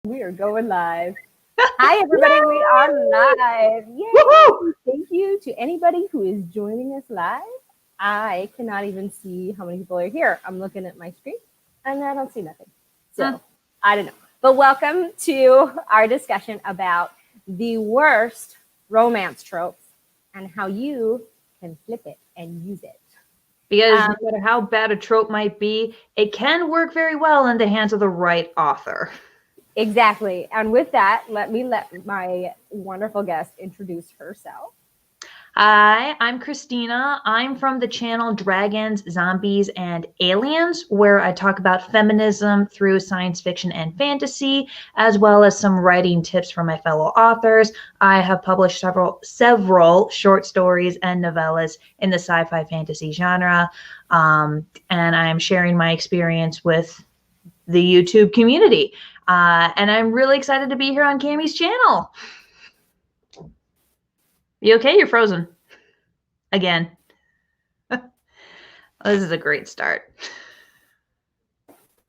We are going live. Hi, everybody. We are live. Yay. Woohoo! Thank you to anybody who is joining us live. I cannot even see how many people are here. I'm looking at my screen and I don't see nothing. So I don't know. But welcome to our discussion about the worst romance tropes and how you can flip it and use it. Because no matter how bad a trope might be, it can work very well in the hands of the right author. Exactly. And with that, let my wonderful guest introduce herself. Hi, I'm Christina. I'm from the channel Dragons, Zombies, and Aliens, where I talk about feminism through science fiction and fantasy, as well as some writing tips from my fellow authors. I have published several short stories and novellas in the sci-fi fantasy genre, and I'm sharing my experience with the YouTube community. And I'm really excited to be here on Kammi's channel. You okay? You're frozen. Again. This is a great start.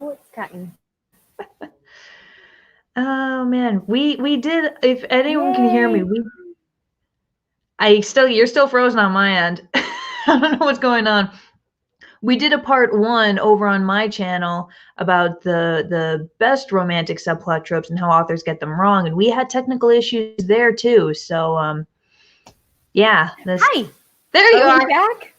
Oh, it's cutting. Oh man, we did. If anyone can hear me, you're still frozen on my end. I don't know what's going on. We did a part 1 over on my channel about the best romantic subplot tropes and how authors get them wrong, and we had technical issues there too. So yeah. Hi. There you are. Back?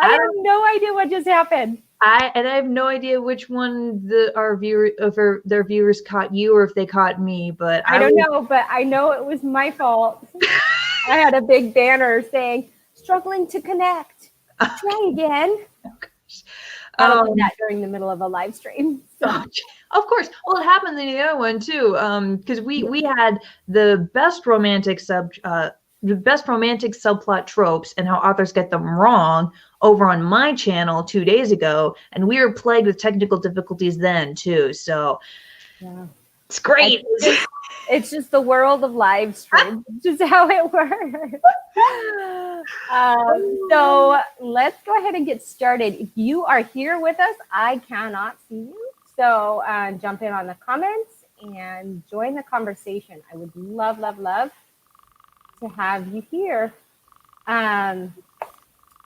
I have no idea what just happened. I have no idea which one their viewers caught you or if they caught me, but I don't know, but I know it was my fault. I had a big banner saying struggling to connect. Try again. Oh, gosh. I don't do that during the middle of a live stream. So. Of course. Well, it happened in the other one too, because we had the best romantic subplot tropes and how authors get them wrong over on my channel 2 days ago, and we were plagued with technical difficulties then too. So yeah, it's great. It's just the world of live stream. It's just how it works. So let's go ahead and get started. If you are here with us, I cannot see you. So jump in on the comments and join the conversation. I would love, love, love to have you here.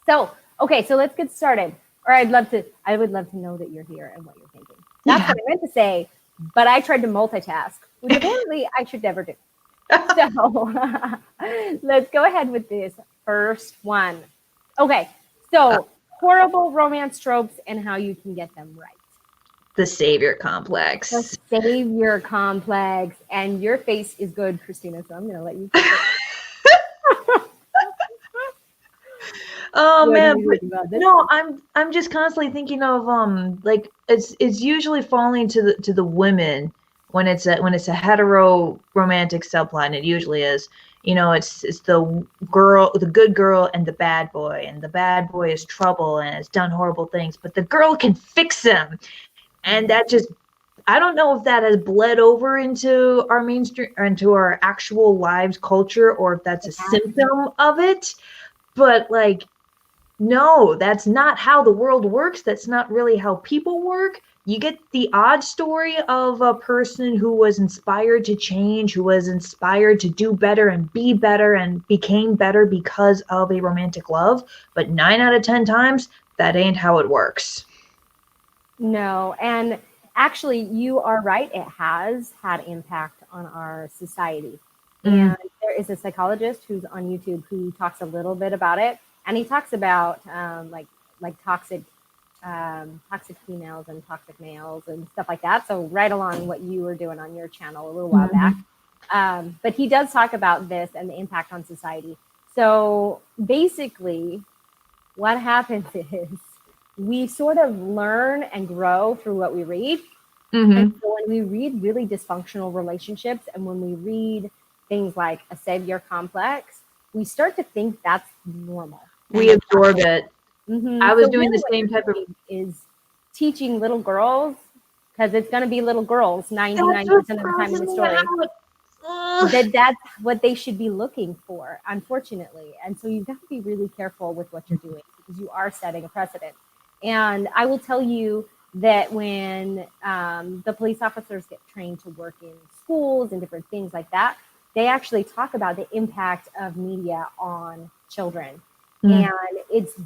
So let's get started. Or I would love to know that you're here and what you're thinking. That's what I meant to say, but I tried to multitask, which apparently I should never do. So let's go ahead with this first one. Okay, so horrible romance tropes and how you can get them right. The savior complex. The savior complex. And your face is good, Christina, so I'm going to let you take it. Oh man, no, I'm just constantly thinking of like it's usually falling to the women when it's a hetero romantic subplot, and it usually is. You know, it's the good girl and the bad boy, and the bad boy is trouble and has done horrible things, but the girl can fix him. And that just, I don't know if that has bled over into our mainstream or into our actual lives culture, or if that's a symptom of it. But like, no, that's not how the world works. That's not really how people work. You get the odd story of a person who was inspired to change, who was inspired to do better and be better and became better because of a romantic love. But 9 out of 10 times, that ain't how it works. No, and actually you are right. It has had impact on our society. And there is a psychologist who's on YouTube who talks a little bit about it. And he talks about like toxic females and toxic males and stuff like that. So right along what you were doing on your channel a little while back. But he does talk about this and the impact on society. So basically what happens is we sort of learn and grow through what we read. And so when we read really dysfunctional relationships and when we read things like a savior complex, we start to think that's normal. We absorb it. I was doing the same type of is teaching little girls, because it's going to be little girls 99% of the time in the story. That's what they should be looking for, unfortunately. And so you've got to be really careful with what you're doing because you are setting a precedent. And I will tell you that when the police officers get trained to work in schools and different things like that, they actually talk about the impact of media on children. And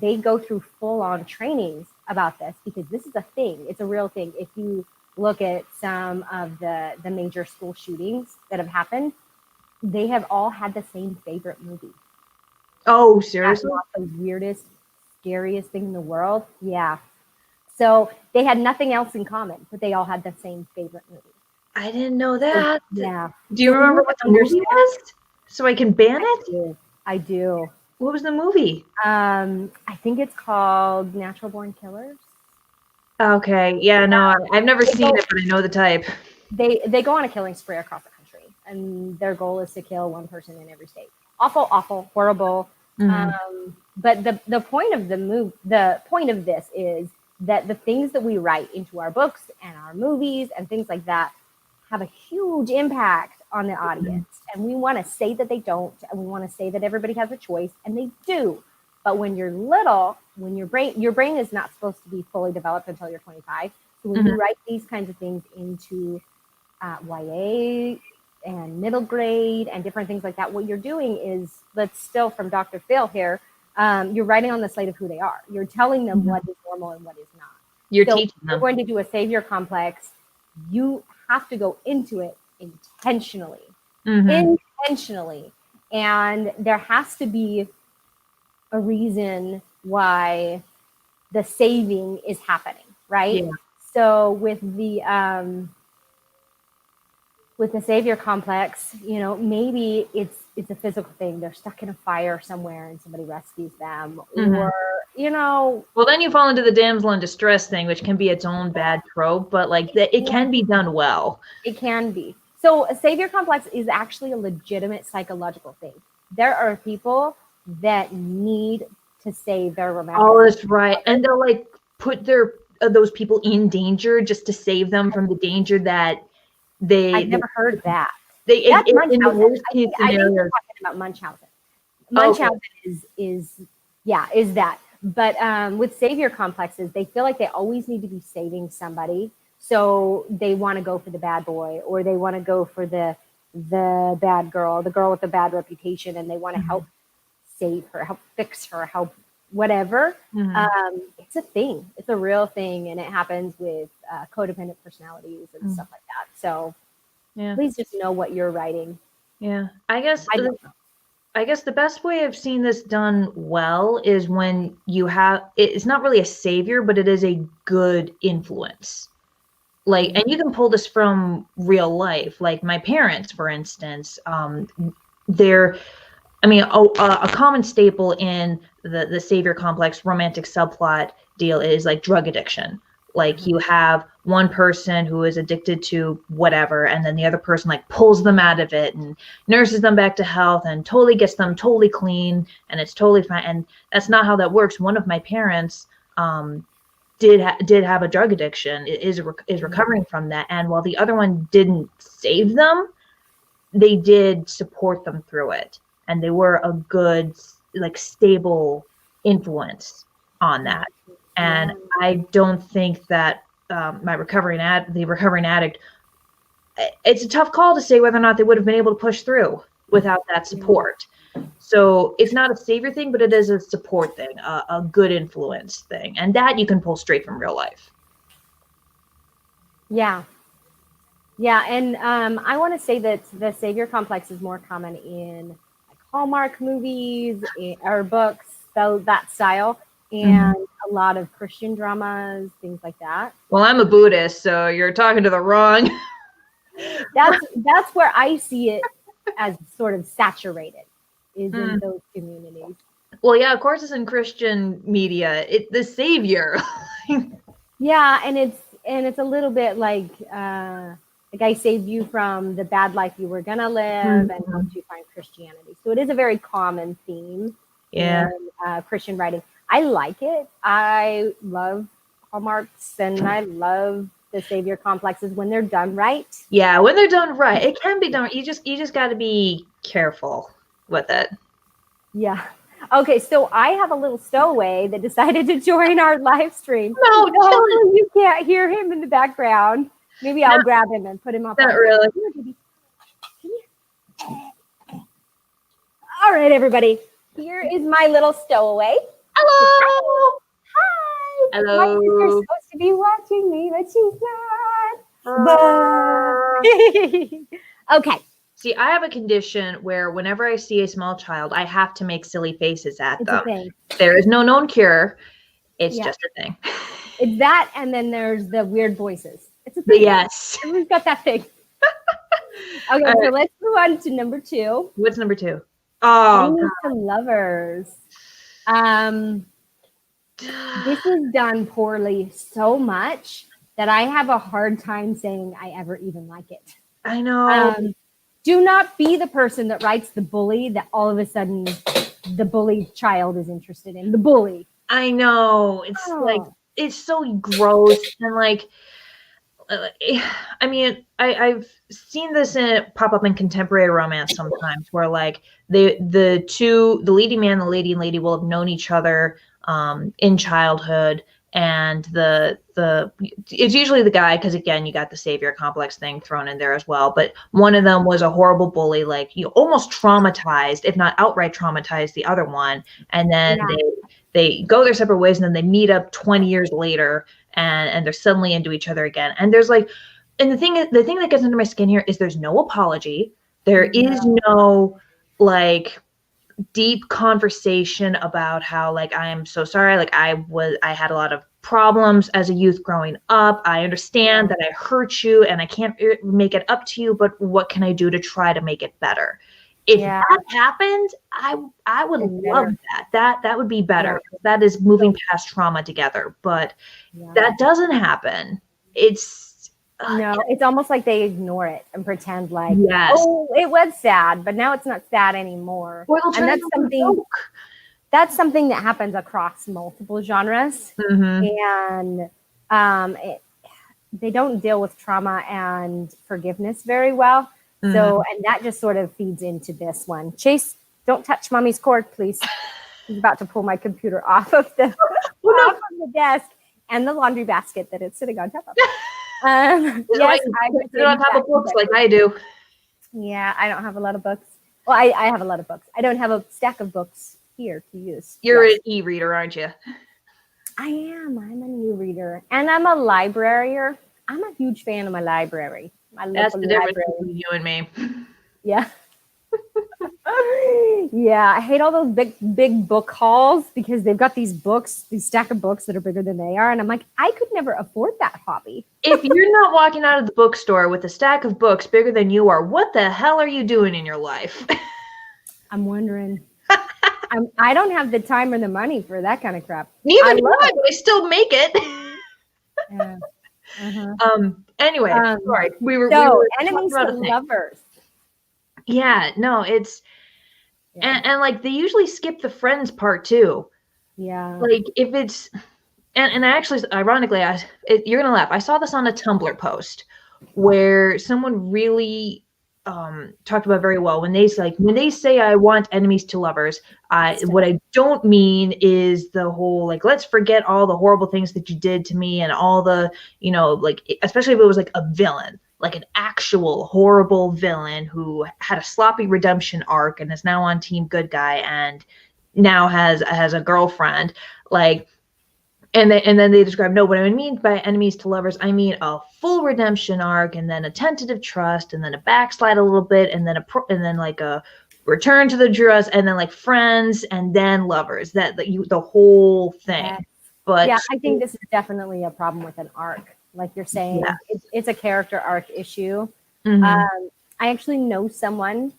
they go through full-on trainings about this, because this is a thing. It's a real thing. If you look at some of the major school shootings that have happened, they have all had the same favorite movie. Oh, seriously? That's not the weirdest, scariest thing in the world. Yeah. So they had nothing else in common, but they all had the same favorite movie. I didn't know that. Yeah. Do you remember what the movie was? So I can ban it? I do. What was the movie? I think it's called Natural Born Killers. Okay. Yeah, no, I've never seen it, but I know the type. They go on a killing spree across the country, and their goal is to kill one person in every state. Awful, awful, horrible. But the point of the point of this is that the things that we write into our books and our movies and things like that have a huge impact on the audience. And we want to say that they don't, and we want to say that everybody has a choice, and they do. But when you're little, when your brain is not supposed to be fully developed until you're 25. So when you write these kinds of things into YA and middle grade and different things like that, what you're doing is, let's steal from Dr. Phil here, you're writing on the slate of who they are. You're telling them what is normal and what is not. You're so teaching them. You're going to do a savior complex. You have to go into it intentionally. Intentionally. And there has to be a reason why the saving is happening, right? Yeah. So with the savior complex, maybe it's a physical thing. They're stuck in a fire somewhere and somebody rescues them, or well, then you fall into the damsel in distress thing, which can be its own bad trope, but like it can be done well. It can be. So a savior complex is actually a legitimate psychological thing. There are people that need to save their romantic. Oh, that's right. And they'll like put those people in danger just to save them from the danger that I've never heard that. That's Munchausen. in the worst case I think scenarios. you're talking about Munchausen. Munchausen is that. But with savior complexes, they feel like they always need to be saving somebody. So they want to go for the bad boy, or they want to go for the bad girl, the girl with the bad reputation, and they want to help save her, help fix her, help whatever. It's a thing. It's a real thing, and it happens with codependent personalities and stuff like that. So please just know what you're writing. Yeah, I guess the best way I've seen this done well is when you have, it's not really a savior, but it is a good influence. Like, and you can pull this from real life. Like my parents, for instance, a common staple in the savior complex romantic subplot deal is like drug addiction. Like you have one person who is addicted to whatever, and then the other person like pulls them out of it and nurses them back to health and totally gets them totally clean, and it's totally fine. And that's not how that works. One of my parents did have a drug addiction, is recovering from that, and while the other one didn't save them, they did support them through it, and they were a good, like, stable influence on that. And I don't think that the recovering addict, it's a tough call to say whether or not they would have been able to push through without that support. So it's not a savior thing, but it is a support thing, a good influence thing. And that you can pull straight from real life. Yeah. Yeah. And I want to say that the savior complex is more common in like Hallmark movies or books, that style, and a lot of Christian dramas, things like that. Well, I'm a Buddhist, so you're talking to the wrong. That's where I see it as sort of saturated, is in those communities. Well, yeah, of course it's in Christian media. The savior. Yeah, and it's a little bit like I saved you from the bad life you were gonna live and helped you find Christianity. So it is a very common theme in Christian writing. I like it. I love Hallmarks, and I love the savior complexes when they're done right. Yeah, when they're done right. It can be done. You just got to be careful with it. Yeah. Okay, so I have a little stowaway that decided to join our live stream. No, So hopefully you can't hear him in the background. Maybe I'll grab him and put him up. Not really. All right, everybody. Here is my little stowaway. Hello. Hi. Hello. My sister's supposed to be watching me, but she's not. Okay. See, I have a condition where whenever I see a small child, I have to make silly faces at It's them. a thing. There is no known cure. It's just a thing. It's that, and then there's the weird voices. It's a But thing. yes. Everyone's got that thing. Okay, All so right. let's move on to number 2. What's number 2? Oh, Enemies to lovers. This is done poorly so much that I have a hard time saying I ever even like it. I know. Do not be the person that writes the bully that all of a sudden the bullied child is interested in. The bully. I know. It's like, it's so gross. And like, I mean, I've seen this pop up in contemporary romance sometimes where like the leading man, the lady will have known each other in childhood, and it's usually the guy, because again, you got the savior complex thing thrown in there as well, but one of them was a horrible bully, like you almost traumatized, if not outright traumatized, the other one, and then they go their separate ways, and then they meet up 20 years later, and they're suddenly into each other again. And there's like, and the thing that gets under my skin here is there's no apology, there is no like deep conversation about how like, I am so sorry, like I had a lot of problems as a youth growing up, I understand that I hurt you and I can't make it up to you, but what can I do to try to make it better? If that happened, I would love that. That would be better. That is moving past trauma together, but that doesn't happen. It's it's almost like they ignore it and pretend like, oh, it was sad, but now it's not sad anymore. And that's something that happens across multiple genres. And they don't deal with trauma and forgiveness very well. So, and that just sort of feeds into this one. Chase, don't touch mommy's cord, please. He's about to pull my computer off of the desk and the laundry basket that it's sitting on top of. I put it on top of books like I do. Yeah, I don't have a lot of books. Well, I have a lot of books. I don't have a stack of books here to use. You're an e-reader, aren't you? I am. I'm an e-reader. And I'm a librarian. I'm a huge fan of my library. That's the difference between you and me. Yeah. Yeah, I hate all those big book hauls because they've got these stack of books that are bigger than they are. And I'm like, I could never afford that hobby. If you're not walking out of the bookstore with a stack of books bigger than you are, what the hell are you doing in your life? I'm wondering. I don't have the time or the money for that kind of crap. Neither do I, but I still make it. Yeah. Anyway, sorry. We were enemies to lovers. Yeah, no, it's and like they usually skip the friends part too. Yeah. Like if it's and actually, ironically, you're gonna laugh. I saw this on a Tumblr post where someone really talked about very well when they say I want enemies to lovers. What I don't mean is the whole like, let's forget all the horrible things that you did to me and all the, like, especially if it was like a villain, like an actual horrible villain who had a sloppy redemption arc and is now on team good guy and now has a girlfriend, like. And then they describe, no, what I mean by enemies to lovers, I mean a full redemption arc, and then a tentative trust, and then a backslide a little bit, and then like a return to the trust, and then like friends, and then lovers. The whole thing. Yes. But yeah, I think this is definitely a problem with an arc, like you're saying. Yeah. It's a character arc issue. Mm-hmm. I actually know someone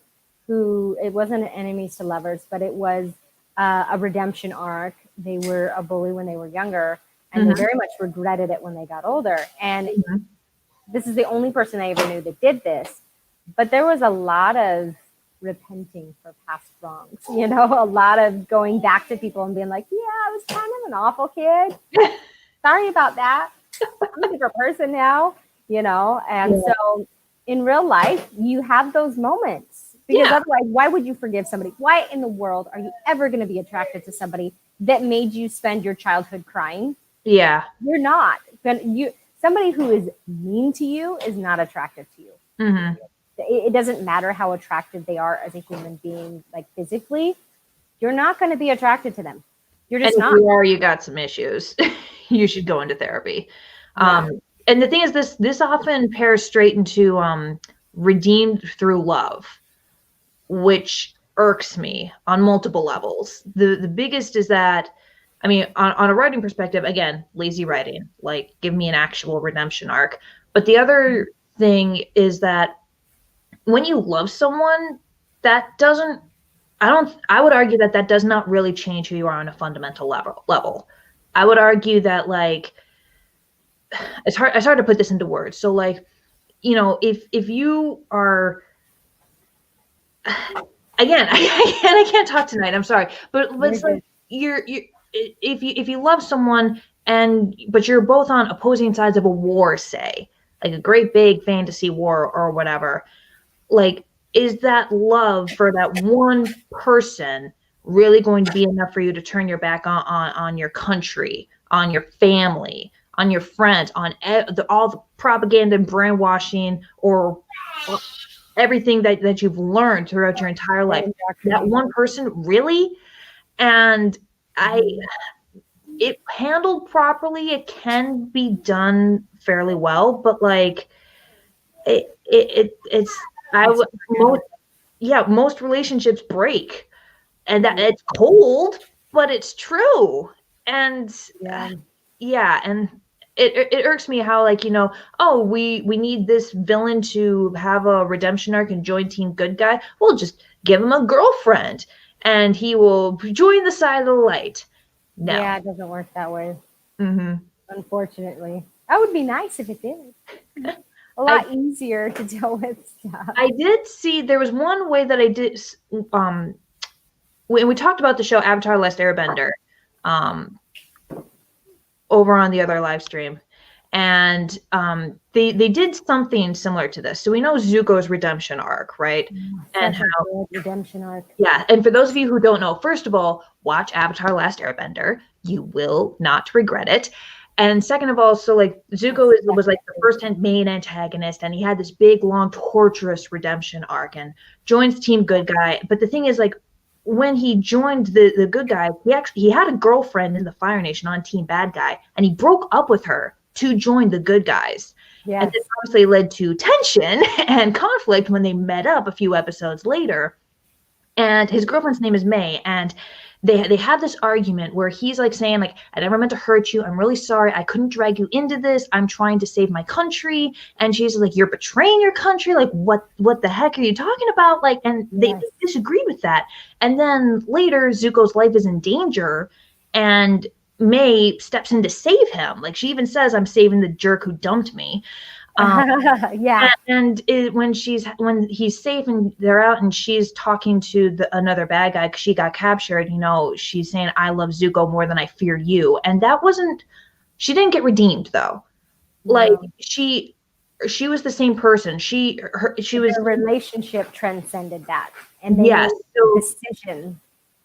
who, it wasn't enemies to lovers, but it was a redemption arc. They were a bully when they were younger, and they very much regretted it when they got older. And this is the only person I ever knew that did this. But there was a lot of repenting for past wrongs, a lot of going back to people and being like, yeah, I was kind of an awful kid. Sorry about that. I'm a different person now, And so in real life, you have those moments Because Yeah. otherwise, why would you forgive somebody? Why in the world are you ever going to be attracted to somebody that made you spend your childhood crying? Yeah. You're not. Somebody who is mean to you is not attractive to you. Mm-hmm. It doesn't matter how attractive they are as a human being, like physically. You're not going to be attracted to them. You're just And if not. you are, you got some issues. You should go into therapy. Yeah. And the thing is, this often pairs straight into redeemed through love, which irks me on multiple levels. The biggest is that, I mean, on a writing perspective, again, lazy writing, like give me an actual redemption arc. But the other thing is that when you love someone, that doesn't, I would argue that that does not really change who you are on a fundamental level. I would argue that, like, it's hard to put this into words. So, like, you know, if you are, again, I can't talk tonight. I'm sorry, but it's like you're if you love someone but you're both on opposing sides of a war, say, like a great big fantasy war or whatever, like, is that love for that one person really going to be enough for you to turn your back on your country, on your family, on your friends, on all the propaganda and brainwashing, or everything that you've learned throughout your entire life? That one person, really? And it handled properly, it can be done fairly well, but like most relationships break, and that it's cold, but it's true. And and it irks me how, like, you know, oh, we need this villain to have a redemption arc and join team good guy. We'll just give him a girlfriend and he will join the side of the light. No. Yeah, it doesn't work that way. Mm-hmm. Unfortunately. That would be nice if it did. A lot easier to deal with stuff. I did see there was one way that I did we talked about the show Avatar: Last Airbender over on the other live stream, and they did something similar to this. So we know Zuko's redemption arc, right? And how redemption arc. Yeah, and for those of you who don't know, first of all, watch Avatar: Last Airbender. You will not regret it. And second of all, so like Zuko was like the first main antagonist, and he had this big, long, torturous redemption arc and joins Team Good Guy. But the thing is, like, when he joined the good guy, he had a girlfriend in the Fire Nation on Team Bad Guy, and he broke up with her to join the good guys. Yes. And this obviously led to tension and conflict when they met up a few episodes later. And his girlfriend's name is May, and they had this argument where he's like saying, like, I never meant to hurt you. I'm really sorry. I couldn't drag you into this. I'm trying to save my country. And she's like, you're betraying your country. Like, what the heck are you talking about? Like, and they disagree with that. And then later, Zuko's life is in danger, and May steps in to save him. Like, she even says, I'm saving the jerk who dumped me. And when he's safe and they're out and she's talking to another bad guy because she got captured, you know, she's saying, I love Zuko more than I fear you. And she didn't get redeemed though. No. Like she was the same person. Her relationship transcended that. And they made a decision.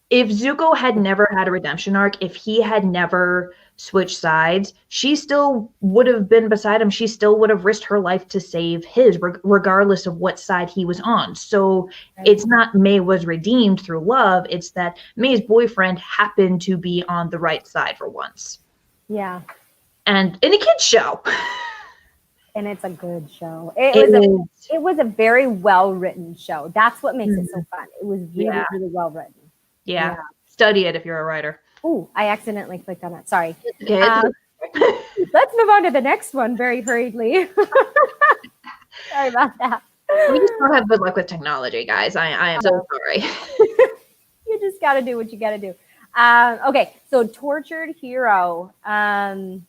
If Zuko had never had a redemption arc, if he had never switched sides, she still would have been beside him. She still would have risked her life to save his, regardless of what side he was on. So it's not May was redeemed through love. It's that May's boyfriend happened to be on the right side for once. Yeah. And in a kid's show. And it's a good show. It was a very well-written show. That's what makes it so fun. It was really, really well written. Yeah. Study it if you're a writer. Oh, I accidentally clicked on it. Sorry. Okay. Let's move on to the next one very hurriedly. Sorry about that. We just don't have good luck with technology, guys. I am so sorry. You just got to do what you got to do. Okay, so Tortured Hero. Can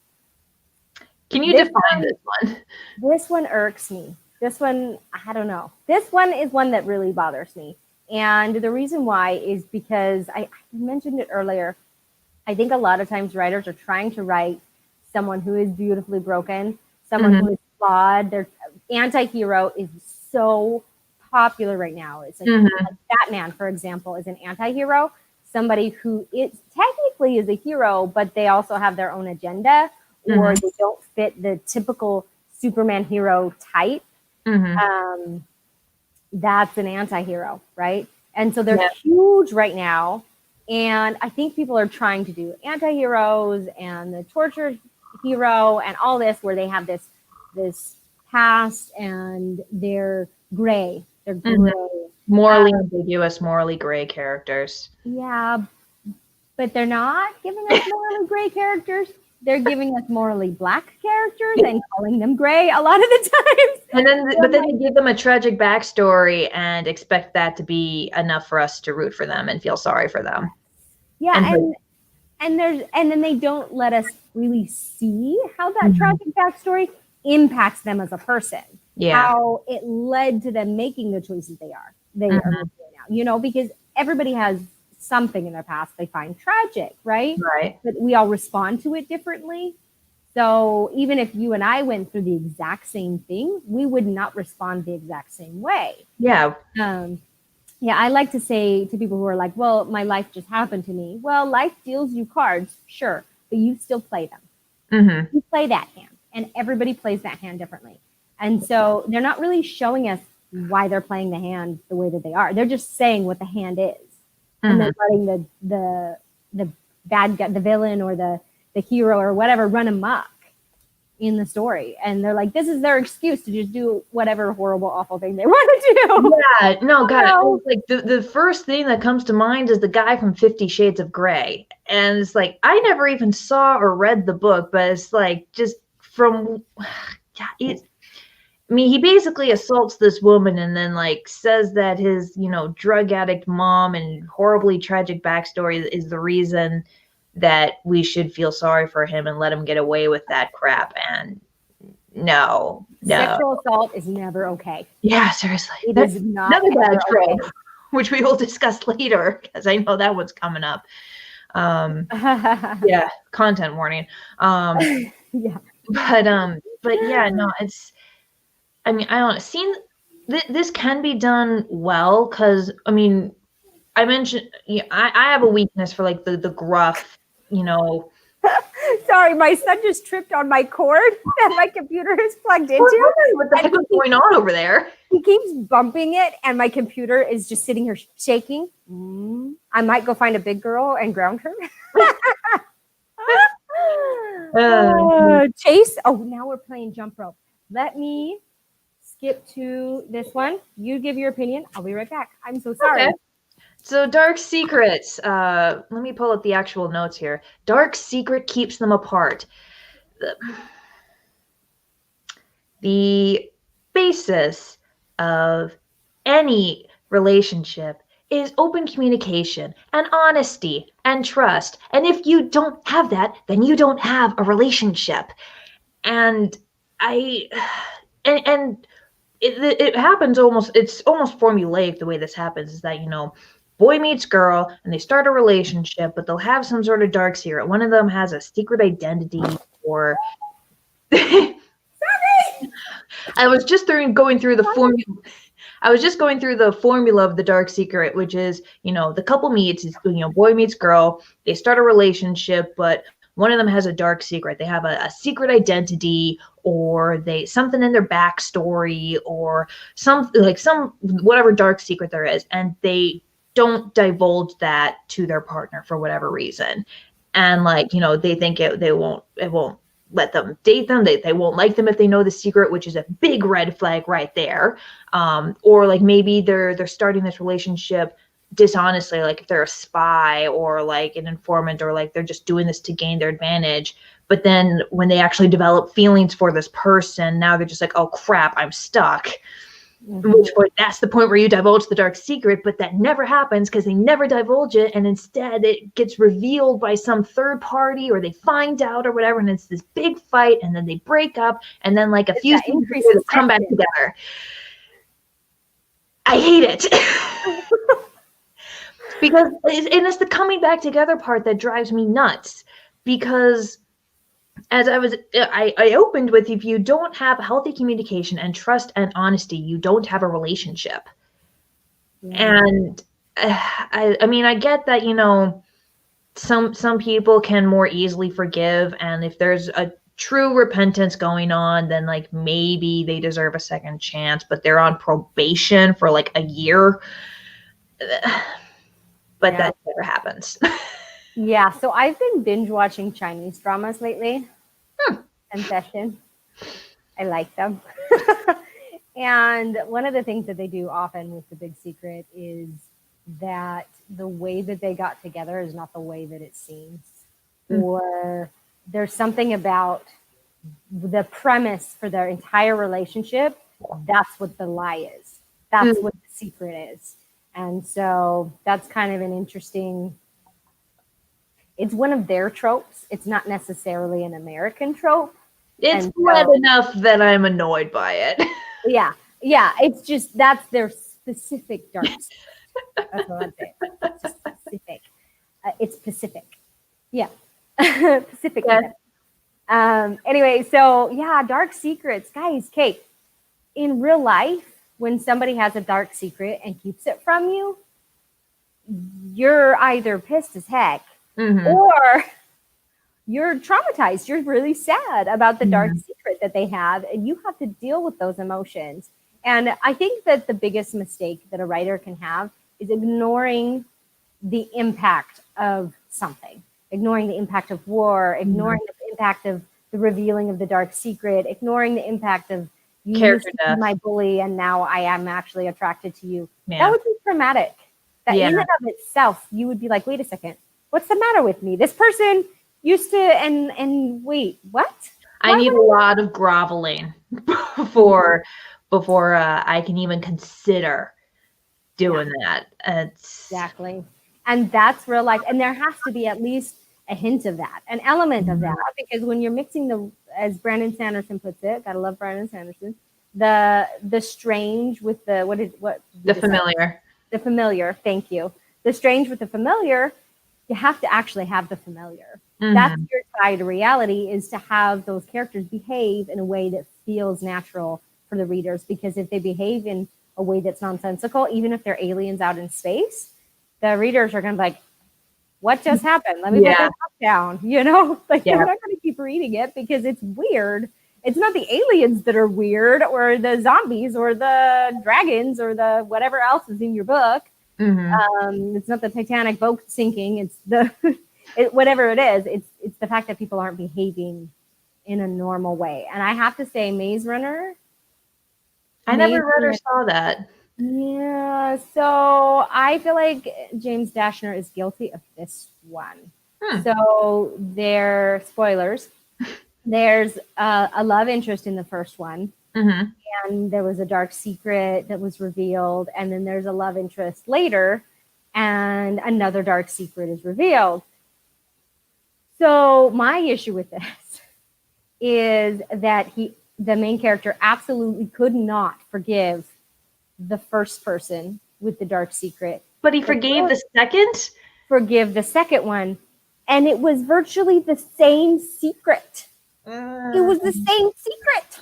you define this one? This one irks me. This one, I don't know. This one is one that really bothers me. And the reason why is because I mentioned it earlier. I think a lot of times writers are trying to write someone who is beautifully broken, someone who is flawed. Their anti-hero is so popular right now. It's like, like Batman, for example, is an anti-hero, somebody who is technically is a hero, but they also have their own agenda, or they don't fit the typical Superman hero type. That's an anti-hero, right? And so they're huge right now. And I think people are trying to do anti-heroes and the torture hero and all this, where they have this past and they're gray. They're gray. Morally ambiguous, morally gray characters. Yeah, but they're not giving us morally gray characters. They're giving us morally black characters and calling them gray a lot of the times. And then, but then they give them a tragic backstory and expect that to be enough for us to root for them and feel sorry for them. Yeah, and then they don't let us really see how that tragic backstory impacts them as a person. Yeah, how it led to them making the choices they are making now. You know, because everybody has something in their past they find tragic, right? Right. But we all respond to it differently. So even if you and I went through the exact same thing, we would not respond the exact same way. Yeah. Yeah, I like to say to people who are like, well, my life just happened to me. Well, life deals you cards, sure, but you still play them. You play that hand, and everybody plays that hand differently. And so they're not really showing us why they're playing the hand the way that they are. They're just saying what the hand is. And then letting the bad guy, the villain or the hero or whatever run amok in the story. And they're like, this is their excuse to just do whatever horrible, awful thing they want to do. Yeah, no, God, like the first thing that comes to mind is the guy from 50 Shades of Grey. And it's like, I never even saw or read the book, but it's like, just from, I mean, he basically assaults this woman and then like says that his, drug addict mom and horribly tragic backstory is the reason that we should feel sorry for him and let him get away with that crap. And no. Sexual assault is never okay. Yeah, seriously. That's another bad trope, which we will discuss later, because I know that one's coming up. Yeah, content warning. Yeah. But yeah, no, it's, I mean, I don't see this can be done well, because I mean, I mentioned I have a weakness for like the gruff, Sorry, my son just tripped on my cord that my computer is plugged into. What the heck is going on over there? He keeps bumping it, and my computer is just sitting here shaking. I might go find a big girl and ground her. Chase. Oh, now we're playing jump rope. Let me skip to this one. You give your opinion. I'll be right back. I'm so sorry. Okay. So Dark Secrets. Let me pull up the actual notes here. Dark Secret keeps them apart. The basis of any relationship is open communication and honesty and trust. And if you don't have that, then you don't have a relationship. And it happens it's almost formulaic the way this happens, is that, boy meets girl and they start a relationship, but they'll have some sort of dark secret. One of them has a secret identity, or I was just going through the formula. I was just going through the formula of the dark secret, which is, the couple meets, boy meets girl, they start a relationship, but one of them has a dark secret. They have a secret identity, or something in their backstory, or some whatever dark secret there is, and they don't divulge that to their partner for whatever reason. And they think it won't let them date them. They won't like them if they know the secret, which is a big red flag right there. Or maybe they're starting this relationship dishonestly, like if they're a spy or like an informant, or like they're just doing this to gain their advantage. But then when they actually develop feelings for this person, now they're just like, oh crap, I'm stuck. Which point, that's the point where you divulge the dark secret, but that never happens because they never divulge it, and instead it gets revealed by some third party, or they find out or whatever, and it's this big fight, and then they break up, and then like a few things later they come back together. I hate it. Because it's the coming back together part that drives me nuts, because as I opened with, if you don't have healthy communication and trust and honesty, you don't have a relationship. And I mean, I get that, you know, some people can more easily forgive, and if there's a true repentance going on, then like maybe they deserve a second chance, but they're on probation for like a year. But that never happens. Yeah, so I've been binge watching Chinese dramas lately. Confession. I like them. And one of the things that they do often with The Big Secret is that the way that they got together is not the way that it seems. Or there's something about the premise for their entire relationship. That's what the lie is. That's what the secret is. And so that's kind of an interesting, it's one of their tropes. It's not necessarily an American trope. It's red enough that I'm annoyed by it. Yeah. It's just, that's their specific dark secret. That's what I'm saying. It's just specific. It's Pacific. Yeah. Pacific. Yeah. Anyway, so yeah, dark secrets. Guys, Kate, in real life, when somebody has a dark secret and keeps it from you, you're either pissed as heck or you're traumatized. You're really sad about the dark secret that they have, and you have to deal with those emotions. And I think that the biggest mistake that a writer can have is ignoring the impact of something, ignoring the impact of war, ignoring the impact of the revealing of the dark secret, ignoring the impact of you used to be my bully and now I am actually attracted to you. Yeah. That would be traumatic. That in and of itself, you would be like, wait a second, what's the matter with me? This person used to, and wait, what? I need a lot of groveling before I can even consider doing that. Exactly. And that's real life. And there has to be at least a hint of that, an element of that, because when you're mixing the, as Brandon Sanderson puts it, gotta love Brandon Sanderson, the strange with the, the familiar. The familiar, thank you. The strange with the familiar, you have to actually have the familiar. That's your tie to reality, is to have those characters behave in a way that feels natural for the readers. Because if they behave in a way that's nonsensical, even if they're aliens out in space, the readers are going to be like, what just happened? Let me put that down. You know, like they're not going to keep reading it because it's weird. It's not the aliens that are weird, or the zombies, or the dragons, or the whatever else is in your book. It's not the Titanic boat sinking. It's the whatever it is. It's the fact that people aren't behaving in a normal way. And I have to say, Maze Runner. I never read or saw that. Yeah, so I feel like James Dashner is guilty of this one. So there, spoilers. There's a love interest in the first one. And there was a dark secret that was revealed, and then there's a love interest later, and another dark secret is revealed. So my issue with this is that the main character, absolutely could not forgive the first person with the dark secret. But he forgave the second? Forgive the second one. And it was virtually the same secret. It was the same secret.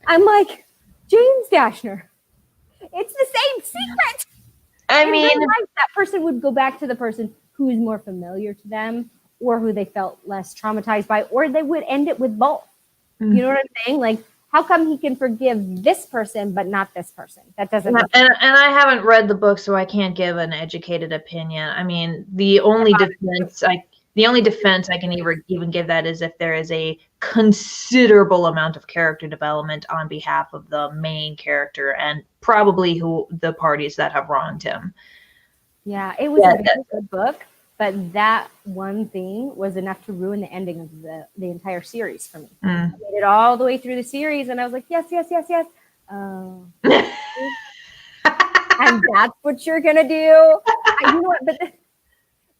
I'm like, James Dashner, it's the same secret. I mean, in real life, that person would go back to the person who is more familiar to them, or who they felt less traumatized by, or they would end it with both. You know what I'm saying? Like, how come he can forgive this person but not this person? That doesn't. And I haven't read the book, so I can't give an educated opinion. I mean, the only defense I can even give that is if there is a considerable amount of character development on behalf of the main character, and probably who the parties that have wronged him. Yeah, it was a very good book, but that one thing was enough to ruin the ending of the entire series for me. I made it all the way through the series, and I was like, yes. And that's what you're gonna do. You know what? But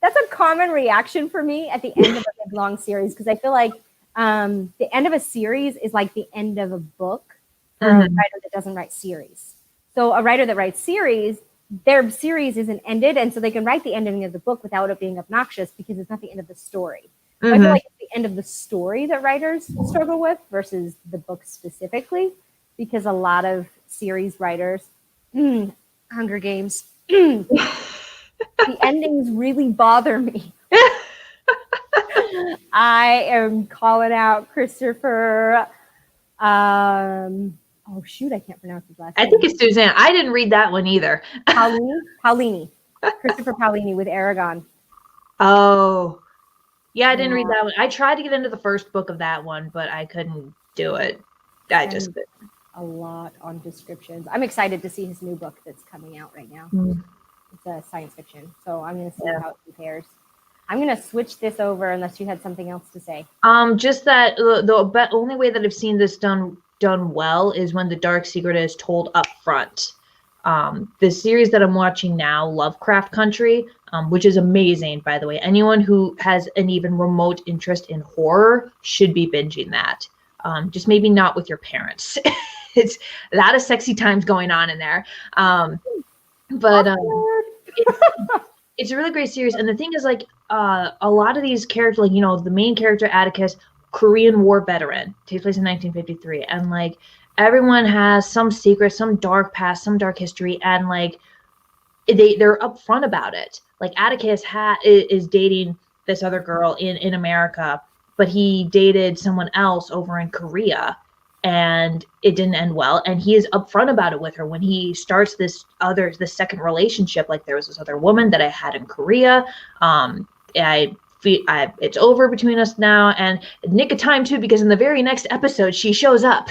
that's a common reaction for me at the end of a big long series, because I feel like the end of a series is like the end of a book for a writer that doesn't write series. So a writer that writes series, their series isn't ended, and so they can write the ending of the book without it being obnoxious, because it's not the end of the story. So I feel like it's the end of the story that writers struggle with versus the book specifically, because a lot of series writers Hunger Games. The endings really bother me. I am calling out Christopher. Oh shoot, I can't pronounce his last name. I think it's Suzanne. I didn't read that one either. Paulini. Christopher Paulini with Aragon. Oh, yeah, I didn't read that one. I tried to get into the first book of that one, but I couldn't do it. I just a lot on descriptions. I'm excited to see his new book that's coming out right now. It's a science fiction, so I'm going to see how it compares. I'm going to switch this over unless you had something else to say. Just that the only way that I've seen this done well is when the dark secret is told up front. The series that I'm watching now, Lovecraft Country, which is amazing, by the way. Anyone who has an even remote interest in horror should be binging that. Just maybe not with your parents. It's a lot of sexy times going on in there. But it's a really great series. And the thing is, like, a lot of these characters, like, you know, the main character, Atticus, Korean War veteran, takes place in 1953. And, like, everyone has some secret, some dark past, some dark history. And, like, they're upfront about it. Like, Atticus is dating this other girl in America, but he dated someone else over in Korea. And it didn't end well. And he is upfront about it with her when he starts this second relationship. Like, there was this other woman that I had in Korea. It's over between us now, and nick of time too, because in the very next episode she shows up.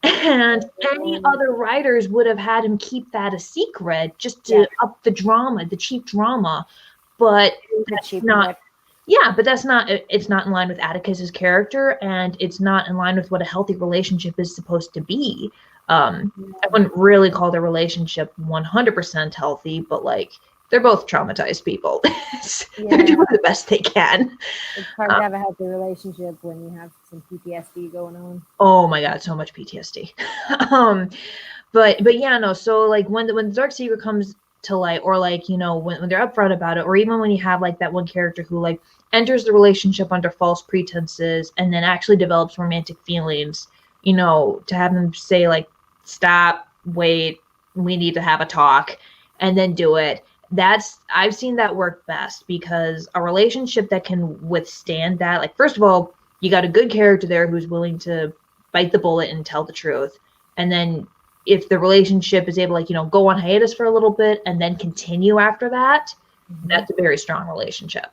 And any other writers would have had him keep that a secret just to up the drama, the cheap drama. But that's not. Yeah, but that's not, it's not in line with Atticus's character, and it's not in line with what a healthy relationship is supposed to be. I wouldn't really call their relationship 100% healthy, but, like, they're both traumatized people. They're doing the best they can. It's hard to have a healthy relationship when you have some PTSD going on. Oh my God, so much PTSD. But yeah, no, so, like, when the dark secret comes to light, or, like, you know, when they're upfront about it, or even when you have, like, that one character who, like, enters the relationship under false pretenses and then actually develops romantic feelings, you know, to have them say, like, stop, wait, we need to have a talk, and then do it. I've seen that work best, because a relationship that can withstand that, like, first of all, you got a good character there who's willing to bite the bullet and tell the truth. And then if the relationship is able, like, you know, go on hiatus for a little bit and then continue after that, that's a very strong relationship.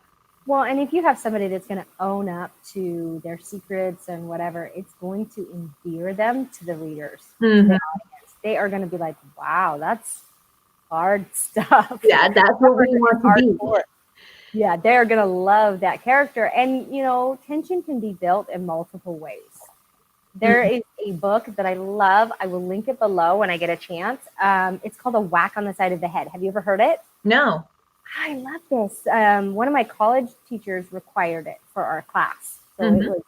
Well, and if you have somebody that's going to own up to their secrets and whatever, it's going to endear them to the readers. To the audience. They are going to be like, wow, that's hard stuff. Yeah, that's what we want to be. Yeah, they're going to love that character. And, you know, tension can be built in multiple ways. There is a book that I love. I will link it below when I get a chance. It's called A Whack on the Side of the Head. Have you ever heard it? No. I love this. One of my college teachers required it for our class. So it was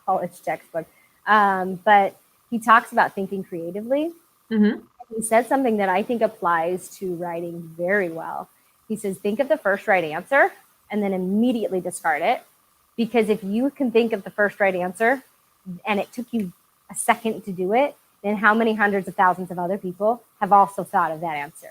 college textbook. But he talks about thinking creatively. He said something that I think applies to writing very well. He says, think of the first right answer and then immediately discard it. Because if you can think of the first right answer and it took you a second to do it, then how many hundreds of thousands of other people have also thought of that answer?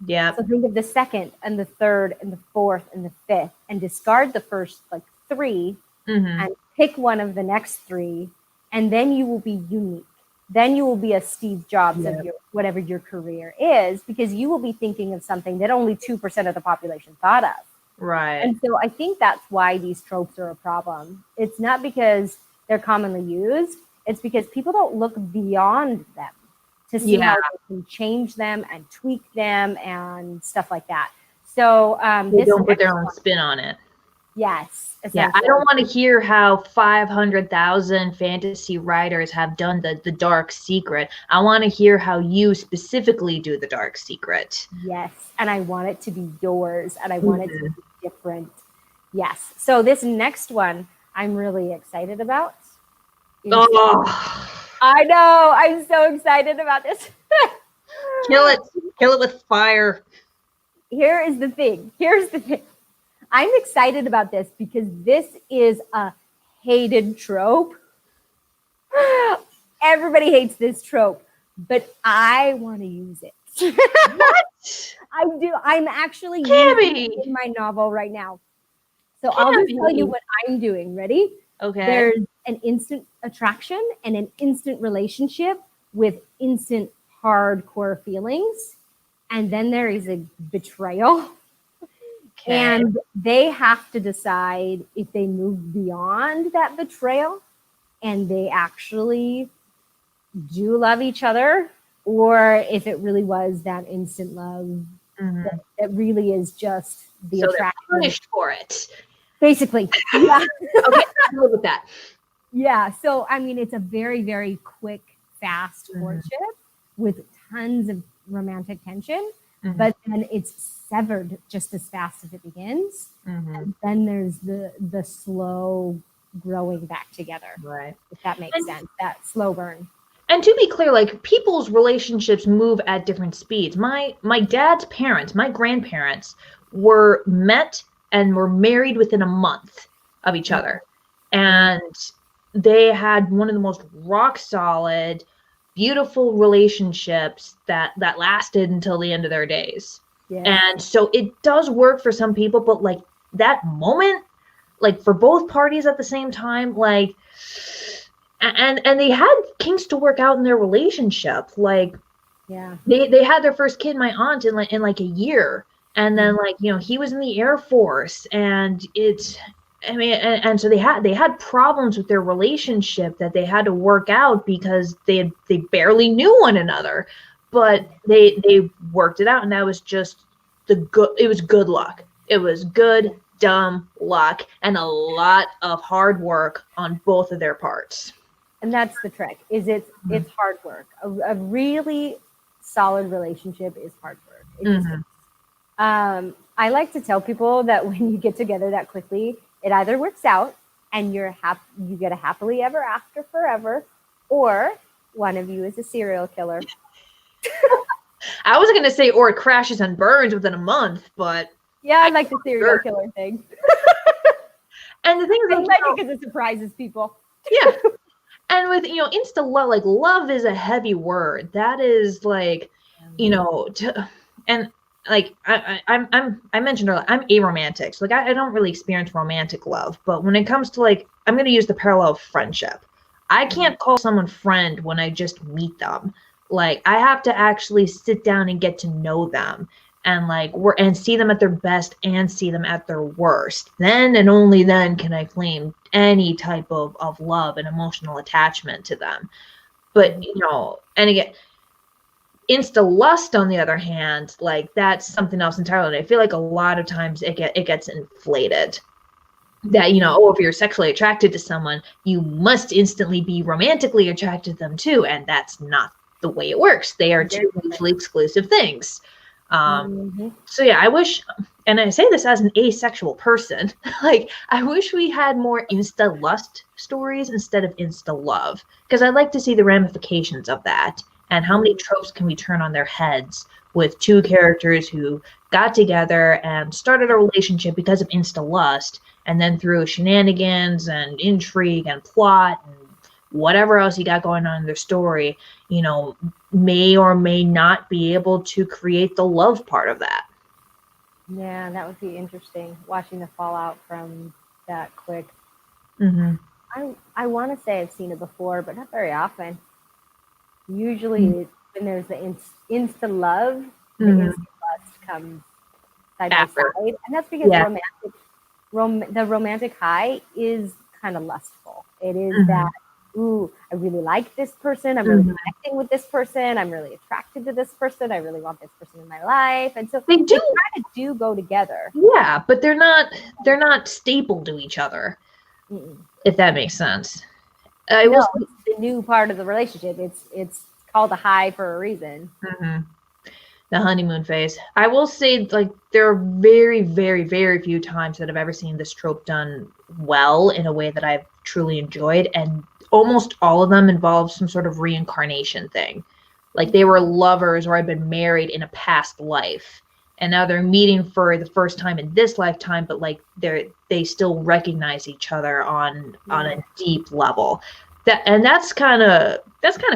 Yeah. So think of the second and the third and the fourth and the fifth, and discard the first, like, three and pick one of the next three, and then you will be unique. Then you will be a Steve Jobs of whatever your career is, because you will be thinking of something that only 2% of the population thought of. Right. And so I think that's why these tropes are a problem. It's not because they're commonly used. It's because people don't look beyond them to see how they can change them and tweak them and stuff like that. So they don't put their own spin on it. Yes. Yeah, I don't want to hear how 500,000 fantasy writers have done the dark secret. I want to hear how you specifically do the dark secret. Yes, and I want it to be yours, and I want it to be different. Yes. So this next one I'm really excited about. I know. I'm so excited about this. Kill it with fire. Here's the thing. I'm excited about this because this is a hated trope. Everybody hates this trope, but I want to use it. What? I do. I'm actually Kammi! in my novel right now. So I'll just tell you what I'm doing. Ready? Okay. There's an instant attraction and an instant relationship with instant hardcore feelings. And then there is a betrayal. Okay. And they have to decide if they move beyond that betrayal and they actually do love each other, or if it really was that instant love that really is just the so attraction. They're punished for it. Basically. Yeah. Okay, I'm good with that. Yeah. So, I mean, it's a very, very quick, fast courtship with tons of romantic tension, but then it's severed just as fast as it begins. And then there's the slow growing back together. Right. If that makes sense, that slow burn. And to be clear, like, people's relationships move at different speeds. My dad's parents, my grandparents, were met and were married within a month of each other. And they had one of the most rock solid, beautiful relationships that lasted until the end of their days. Yeah. And so it does work for some people, but like that moment, like for both parties at the same time, like, and they had kinks to work out in their relationship. Like, yeah, they had their first kid, my aunt, in like a year. And then, like, you know, he was in the Air Force, and and so they had problems with their relationship that they had to work out because they barely knew one another, but they worked it out, and that was just it was good luck. It was good, dumb luck, and a lot of hard work on both of their parts. And that's the trick, is it's hard work. A really solid relationship is hard work. I like to tell people that when you get together that quickly, it either works out and you get a happily ever after forever, or one of you is a serial killer. I was going to say, or it crashes and burns within a month, but yeah, I like the serial killer thing. And the thing is, I like it because it surprises people. Yeah. And with, you know, Insta-love, like, love is a heavy word. That is like, you know, and like I mentioned earlier, I'm aromantic. So like I don't really experience romantic love, but when it comes to, like, I'm going to use the parallel of friendship. I can't call someone friend when I just meet them. Like, I have to actually sit down and get to know them, and like and see them at their best and see them at their worst. Then and only then can I claim any type of love and emotional attachment to them. But, you know, and again, Insta-lust, on the other hand, like, that's something else entirely. And I feel like a lot of times it gets inflated. That, you know, oh, if you're sexually attracted to someone, you must instantly be romantically attracted to them too. And that's not the way it works. They are two mutually exclusive things. So yeah, I wish, and I say this as an asexual person, like, I wish we had more Insta-lust stories instead of Insta-love, because I'd like to see the ramifications of that and how many tropes can we turn on their heads with two characters who got together and started a relationship because of Insta-lust, and then through shenanigans and intrigue and plot and whatever else you got going on in their story, you know, may or may not be able to create the love part of that. Yeah, that would be interesting, watching the fallout from that quick. I want to say I've seen it before, but not very often. Usually when there's the Insta-love, the Insta-lust comes side by side. And that's because the romantic high is kind of lustful. It is that, ooh, I really like this person. I'm really connecting with this person. I'm really attracted to this person. I really want this person in my life. And so they kind of do go together. Yeah, but they're not staple to each other, if that makes sense. It's the new part of the relationship. It's called a high for a reason. The honeymoon phase. I will say, like, there are very, very, very few times that I've ever seen this trope done well in a way that I've truly enjoyed, and almost all of them involve some sort of reincarnation thing. Like, they were lovers or had been married in a past life, and now they're meeting for the first time in this lifetime, but like they still recognize each other on a deep level. That's kind of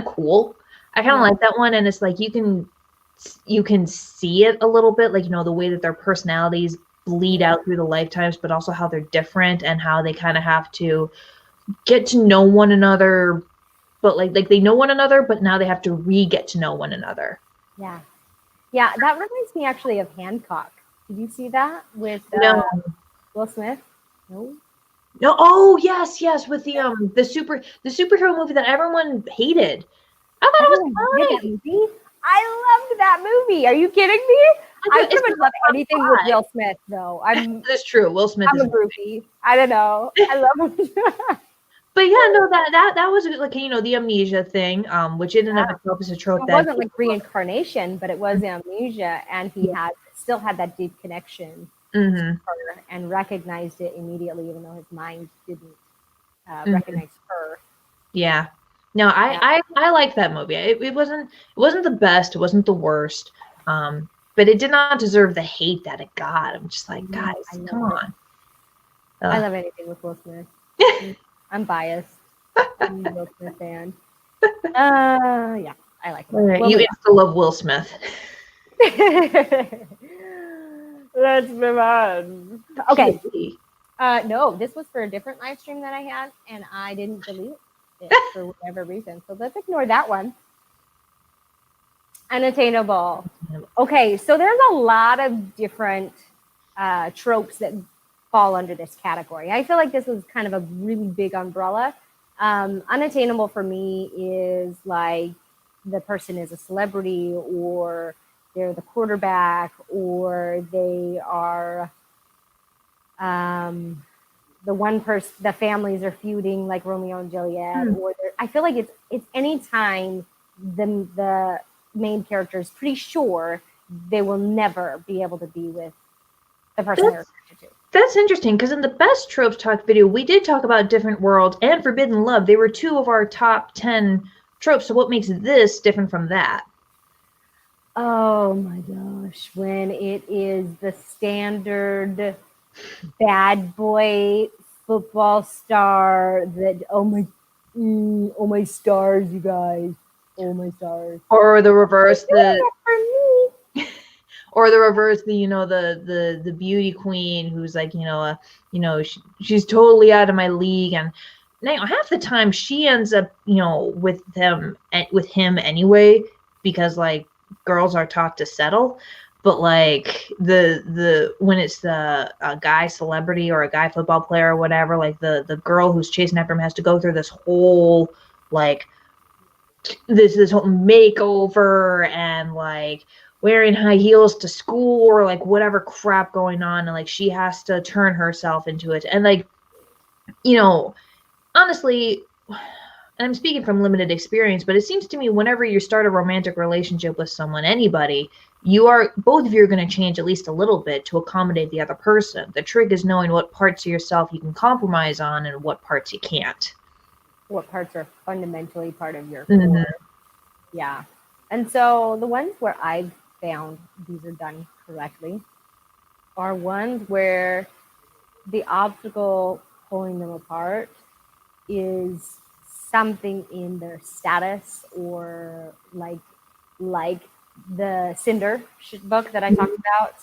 cool. I kind of like that one, and it's like you can you can see it a little bit, like, you know, the way that their personalities bleed out through the lifetimes, but also how they're different and how they kind of have to get to know one another, but like they know one another, but now they have to re-get to know one another. Yeah. Yeah, that reminds me actually of Hancock. Did you see that with Will Smith? No. No. Oh yes, with the superhero movie that everyone hated. I thought it was that movie. I loved that movie. Are you kidding me? I pretty much love anything with Will Smith, though. That's true. Will Smith. I'm a groupie. I don't know. I love him. But yeah, no, that was like, you know, the amnesia thing, which in and of itself is a trope. It wasn't like reincarnation, but it was amnesia, and he still had that deep connection to her and recognized it immediately, even though his mind didn't recognize her. Yeah. No, I like that movie. It wasn't the best. It wasn't the worst. But it did not deserve the hate that it got. I'm just like, guys, come on. I love anything with Will Smith. I'm biased. I'm a Will Smith fan. Yeah, I like him. Right. You Insta-love Will Smith. Let's move on. Okay. No, this was for a different live stream that I had, and I didn't delete it for whatever reason. So let's ignore that one. Unattainable. Okay, so there's a lot of different tropes that fall under this category. I feel like this was kind of a really big umbrella. Unattainable for me is like the person is a celebrity, or they're the quarterback, or they are the one person, the families are feuding like Romeo and Juliet. Or I feel like it's any time the main character is pretty sure they will never be able to be with the person they're attracted to. That's interesting, because in the Best Tropes Talk video, we did talk about Different World and Forbidden Love. They were 2 of our top 10 tropes. So what makes this different from that? Oh my gosh, when it is the standard bad boy football star that oh my stars, you guys, oh my stars, or the reverse, or the reverse, the beauty queen who's like, she's totally out of my league, and now half the time she ends up with him anyway, because like girls are taught to settle. But like the when it's the guy celebrity or a guy football player or whatever, like the girl who's chasing after him has to go through this whole like this whole makeover and like wearing high heels to school or like whatever crap going on, and like she has to turn herself into it. And like, honestly, and I'm speaking from limited experience, but it seems to me whenever you start a romantic relationship with someone, anybody, both of you are going to change at least a little bit to accommodate the other person. The trick is knowing what parts of yourself you can compromise on and what parts you can't. What parts are fundamentally part of your core. Yeah. And so the ones where I've found these are done correctly are ones where the obstacle pulling them apart is something in their status, or like the Cinder book that I talked about.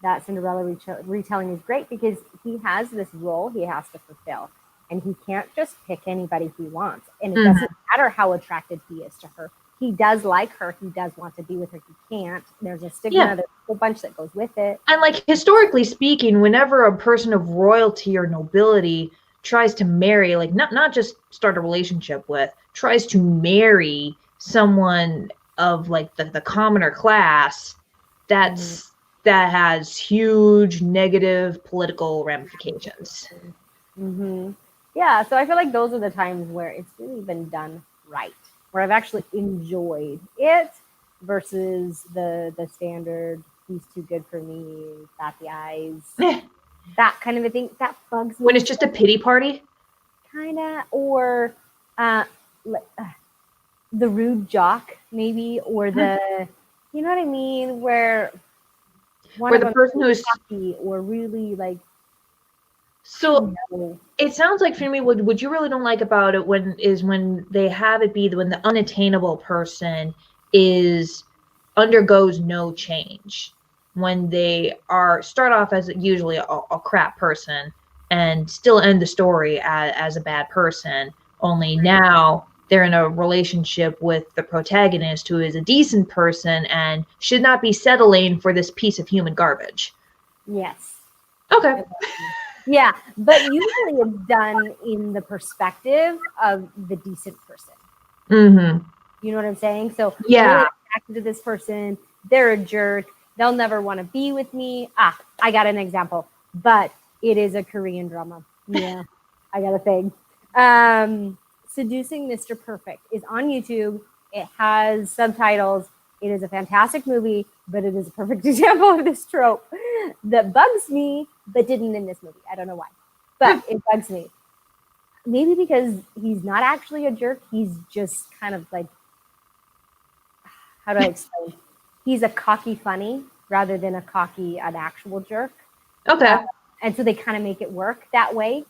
That Cinderella retelling is great because he has this role he has to fulfill, and he can't just pick anybody he wants. And it doesn't matter how attracted he is to her. He does like her. He does want to be with her. He can't. There's a stigma. There's a whole bunch that goes with it. And like historically speaking, whenever a person of royalty or nobility tries to marry, like not just start a relationship with, tries to marry someone of like the commoner class, that has huge negative political ramifications. Yeah, so I feel like those are the times where it's really been done right, where I've actually enjoyed it versus the standard, he's too good for me, got the eyes, that kind of a thing. That bugs me. When it's just a pity party? Kind of, or the rude jock, maybe, or the, you know what I mean, where the person who is happy or really like. So it sounds like for me, what you really don't like about it when they have it be when the unattainable person is undergoes no change when they start off as usually a crap person and still end the story as a bad person, only now they're in a relationship with the protagonist who is a decent person and should not be settling for this piece of human garbage. Yes. Okay. Yeah, but usually it's done in the perspective of the decent person. Mm-hmm. You know what I'm saying? So yeah, I'm really attracted to this person. They're a jerk. They'll never want to be with me. I got an example, but it is a Korean drama. Yeah, I got a thing. Seducing Mr. Perfect is on YouTube. It has subtitles. It is a fantastic movie, but it is a perfect example of this trope that bugs me, but didn't in this movie. I don't know why, but it bugs me. Maybe because he's not actually a jerk. He's just kind of like, how do I explain? He's a cocky funny rather than an actual jerk. Okay. And so they kind of make it work that way.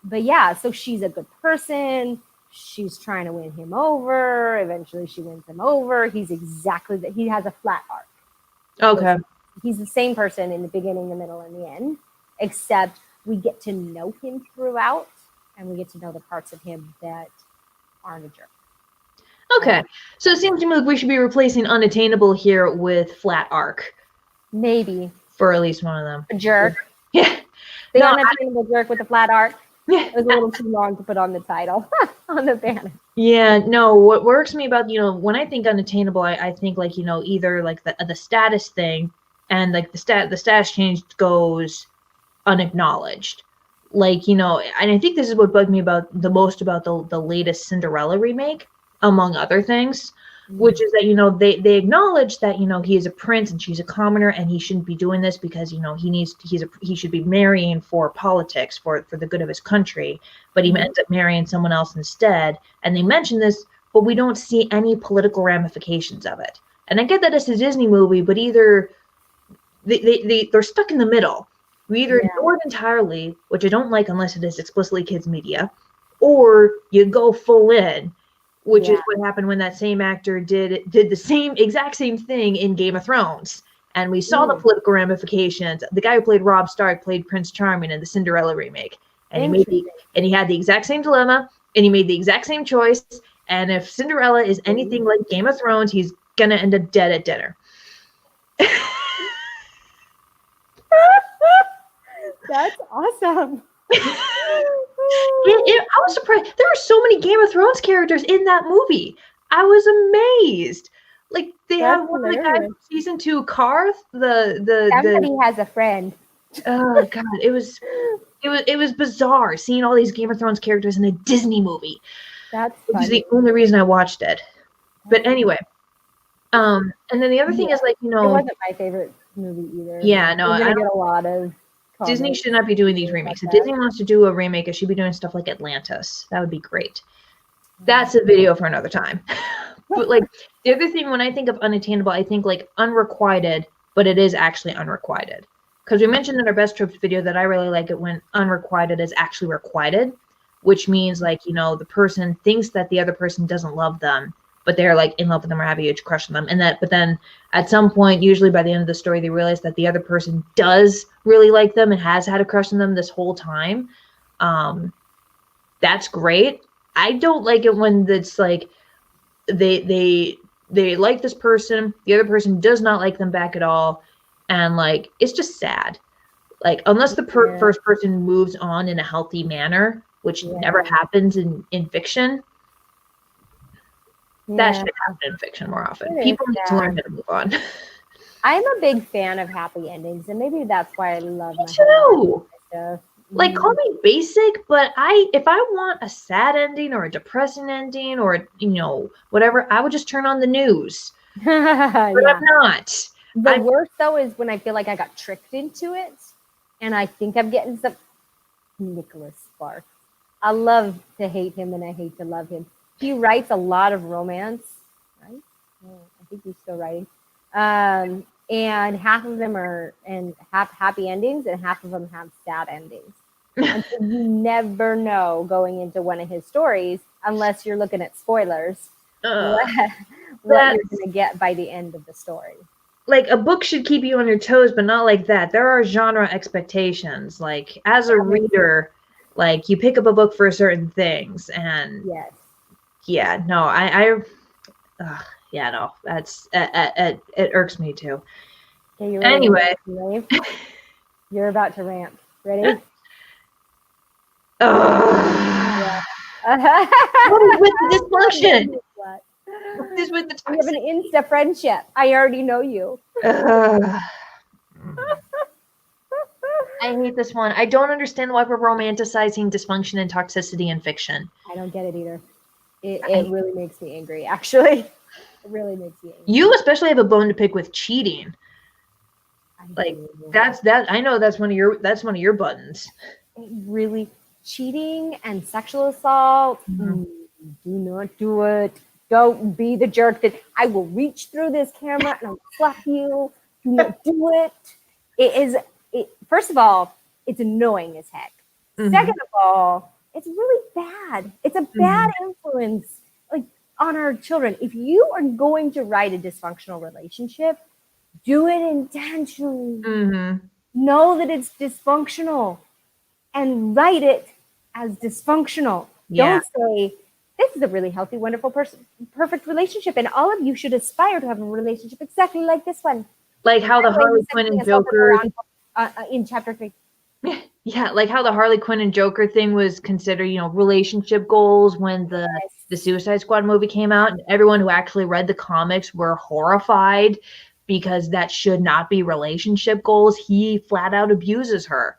But yeah, so she's a good person. She's trying to win him over. Eventually she wins him over. He's exactly that. He has a flat arc. Okay. So he's the same person in the beginning, the middle, and the end, except we get to know him throughout and we get to know the parts of him that aren't a jerk. Okay. So it seems to me like we should be replacing Unattainable here with Flat Arc. Maybe. For at least one of them. A jerk. Yeah. The Unattainable jerk with the flat arc. Yeah. It was a little too long to put on the title, on the banner. Yeah, no, what works me about, when I think Unattainable, I think like, either like the status thing and like the status change goes unacknowledged. Like, and I think this is what bugged me the most about the latest Cinderella remake, among other things, which is that, they acknowledge that, he is a prince and she's a commoner and he shouldn't be doing this because, he should be marrying for politics, for the good of his country, but he ends up marrying someone else instead. And they mention this, but we don't see any political ramifications of it. And I get that it's a Disney movie, but either they're stuck in the middle. We either ignore it entirely, which I don't like unless it is explicitly kids media, or you go full in, which is what happened when that same actor did the exact same thing in Game of Thrones. And we saw the political ramifications. The guy who played Robb Stark played Prince Charming in the Cinderella remake. And he had the exact same dilemma, and he made the exact same choice. And if Cinderella is anything like Game of Thrones, he's gonna end up dead at dinner. That's awesome. I was surprised. There are so many Game of Thrones characters in that movie. I was amazed. Like they have one of the guys from season 2, Karth. Everybody has a friend. Oh god, it was bizarre seeing all these Game of Thrones characters in a Disney movie. That's Which is the only reason I watched it. But anyway, and then the other thing is like it wasn't my favorite movie either. Yeah, no, I get a lot of Disney should not be doing these remakes. If Disney wants to do a remake, it should be doing stuff like Atlantis. That would be great. That's a video for another time. But like the other thing, when I think of Unattainable, I think like unrequited, but it is actually unrequited. Because we mentioned in our best tropes video that I really like it when unrequited is actually requited, which means like, the person thinks that the other person doesn't love them, but they're like in love with them or have a huge crush on them. But then at some point, usually by the end of the story, they realize that the other person does really like them and has had a crush on them this whole time. That's great. I don't like it when it's like they like this person, the other person does not like them back at all, and like it's just sad. Like unless the first person moves on in a healthy manner, which never happens in fiction. That should happen in fiction more often. People need to learn how to move on. I'm a big fan of happy endings, and maybe that's why I love my stuff. Like, call me basic, but if I want a sad ending or a depressing ending or whatever, I would just turn on the news. But I'm not. The worst though is when I feel like I got tricked into it, and I think I'm getting some. Nicholas Sparks. I love to hate him, and I hate to love him. He writes a lot of romance, right? I think he's still writing. And half of them are happy endings, and half of them have sad endings. And so you never know going into one of his stories, unless you're looking at spoilers, what you're going to get by the end of the story. Like a book should keep you on your toes, but not like that. There are genre expectations. Like as a reader, like you pick up a book for certain things, and yes, yeah, no, yeah, no, that's it irks me too. Okay, anyway, you're about to rant. Ready? Yeah. What is with the dysfunction? What is with the toxic? We have an Insta friendship. I already know you. I hate this one. I don't understand why we're romanticizing dysfunction and toxicity in fiction. I don't get it either. It really makes me angry, actually. It really makes me angry. You especially have a bone to pick with cheating. Like that's I know that's one of your buttons. It really, cheating and sexual assault. Do not do it. Don't be the jerk that I will reach through this camera and I'll slap you. Do not do it. First of all, it's annoying as heck. Second of all, it's really bad. It's a bad influence, like, on our children. If you are going to write a dysfunctional relationship, do it intentionally. Know that it's dysfunctional and write it as dysfunctional. Don't say, this is a really healthy, wonderful person, perfect relationship, and all of you should aspire to have a relationship exactly like this one. Like how the Harley Quinn and Joker in chapter 3. Yeah, like how the Harley Quinn and Joker thing was considered, relationship goals when the Suicide Squad movie came out, and everyone who actually read the comics were horrified because that should not be relationship goals. He flat out abuses her.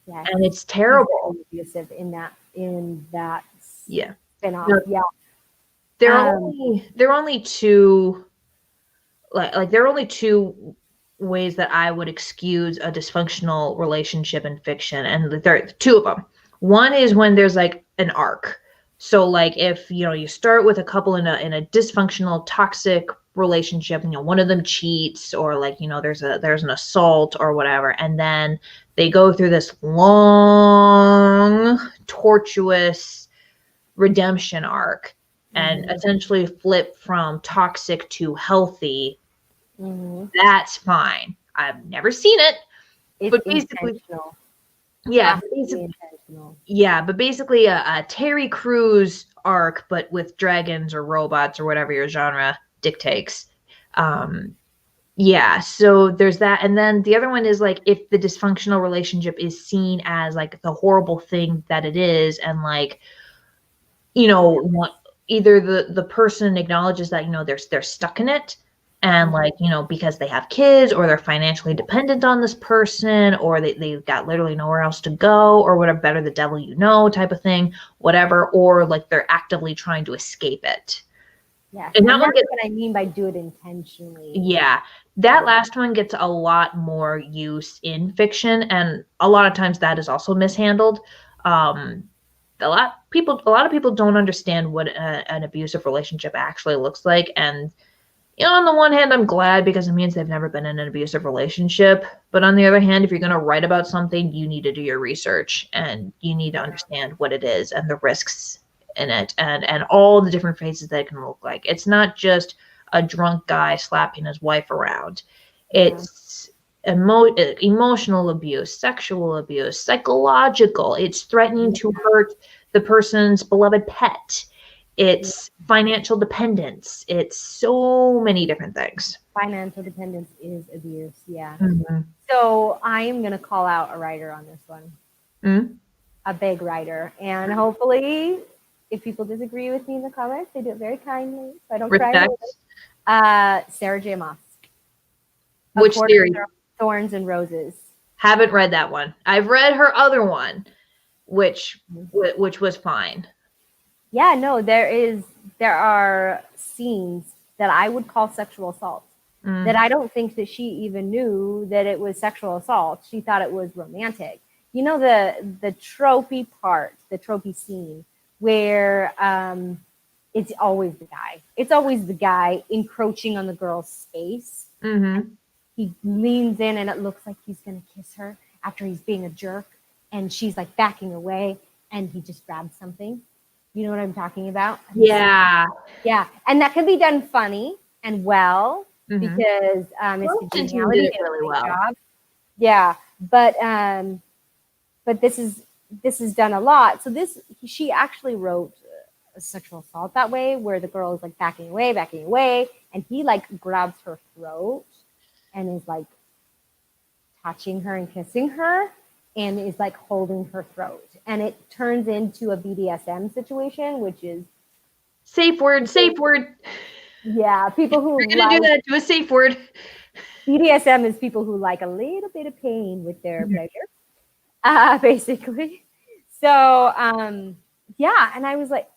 Yes. And it's terrible. Abusive in that yeah. spin-off. Yeah. There are only two ways that I would excuse a dysfunctional relationship in fiction, and there are two of them. One is when there's like an arc. So like if you start with a couple in a dysfunctional, toxic relationship, one of them cheats, or like there's an assault or whatever, and then they go through this long, tortuous redemption arc and essentially flip from toxic to healthy. That's fine. I've never seen it, but basically, but basically a Terry Crews arc, but with dragons or robots or whatever your genre dictates. So there's that, and then the other one is like if the dysfunctional relationship is seen as like the horrible thing that it is, and like either the person acknowledges that they're stuck in it, and like because they have kids, or they're financially dependent on this person, or they've got literally nowhere else to go, or whatever, better the devil type of thing, whatever, or like they're actively trying to escape it. Yeah, and that's what I mean by do it intentionally. Yeah, that last one gets a lot more use in fiction, and a lot of times that is also mishandled. A lot of people don't understand what an abusive relationship actually looks like, and on the one hand, I'm glad because it means they've never been in an abusive relationship. But on the other hand, if you're going to write about something, you need to do your research, and you need to understand what it is and the risks in it, and all the different phases that it can look like. It's not just a drunk guy slapping his wife around. It's emotional abuse, sexual abuse, psychological. It's threatening to hurt the person's beloved pet. It's financial dependence. It's so many different things. Financial dependence is abuse, yeah. So I am going to call out a writer on this one. A big writer. And hopefully, if people disagree with me in the comments, they do it very kindly, so I don't cry. Sarah J. Maas. Which series? Thorns and Roses. Haven't read that one. I've read her other one, which was fine. Yeah, no, there are scenes that I would call sexual assault that I don't think that she even knew that it was sexual assault. She thought it was romantic. The tropey part, the tropey scene where it's always the guy. It's always the guy encroaching on the girl's space. He leans in and it looks like he's going to kiss her after he's being a jerk. And she's like backing away and he just grabs something. You know what I'm talking about? Yeah. Yeah. And that can be done funny. and well, because it's the geniality did it really well. job. Yeah, but this is done a lot. So she actually wrote a sexual assault that way, where the girl is like backing away, and he like grabs her throat and is like touching her and kissing her and is like holding her throat, and it turns into a BDSM situation, which is safe word. Yeah, people who We're gonna do that to a safe word. BDSM is people who like a little bit of pain with their pleasure, basically. So, yeah, and I was like,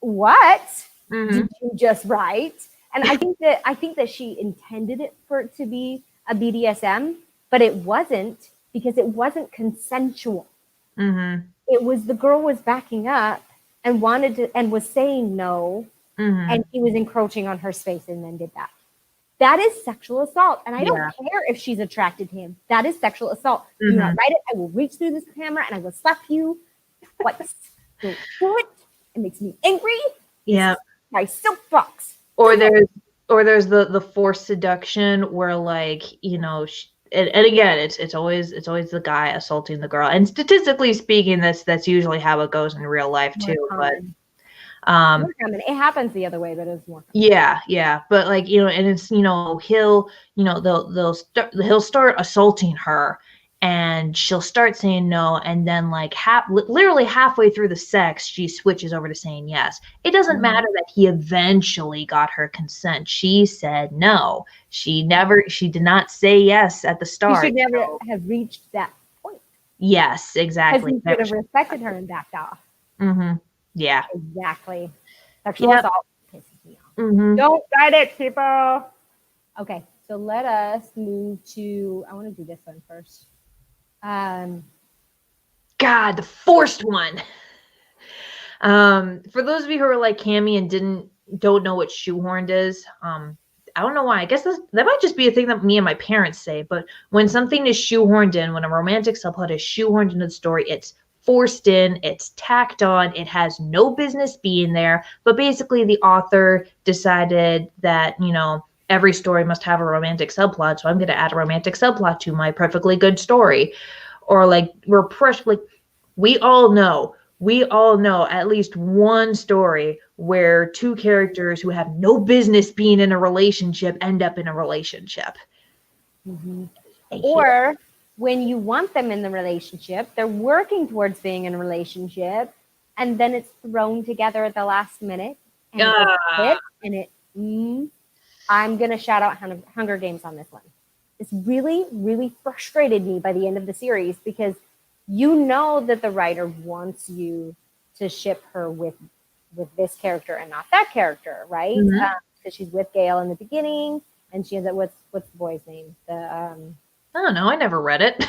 what did you just write? And I think that she intended it for it to be a BDSM, but it wasn't, because it wasn't consensual. It was, the girl was backing up and wanted to, and was saying no, and he was encroaching on her space and then did that. That is sexual assault. And I don't care if she's attracted to him. That is sexual assault. Do not write it. I will reach through this camera and I will slap you twice. Don't do it. It makes me angry. Yeah. My soapbox. Or there's the forced seduction where, like, you know, and again, it's always the guy assaulting the girl. And statistically speaking, that's usually how it goes in real life too. But more common. It happens the other way, but it's more common. Yeah. But like, you know, and it's, you know, he'll start assaulting her, and she'll start saying no, and then like literally halfway through the sex, she switches over to saying yes. It doesn't matter that he eventually got her consent. She said no. She did not say yes at the start. He should never have reached that point. Yes, exactly. Because he should have respected her and backed off. Yeah. Exactly. Sexual assault pisses me off. Don't write it, people. Okay, so let us move to, I want to do this one first. God, the forced one. For those of you who are like Kammi and don't know what shoehorned is, I don't know why. I guess that might just be a thing that me and my parents say, but when something is shoehorned in, when a romantic subplot is shoehorned into the story, it's forced in, it's tacked on, it has no business being there, but basically the author decided that, you know, every story must have a romantic subplot, so I'm going to add a romantic subplot to my perfectly good story. Or like, we all know at least one story where two characters who have no business being in a relationship end up in a relationship. Or when you want them in the relationship, they're working towards being in a relationship, and then it's thrown together at the last minute, and I'm going to shout out Hunger Games on this one. This really, really frustrated me by the end of the series, because you know that the writer wants you to ship her with this character and not that character, right? Because she's with Gale in the beginning, and she has what's the boy's name? I don't know. I never read it.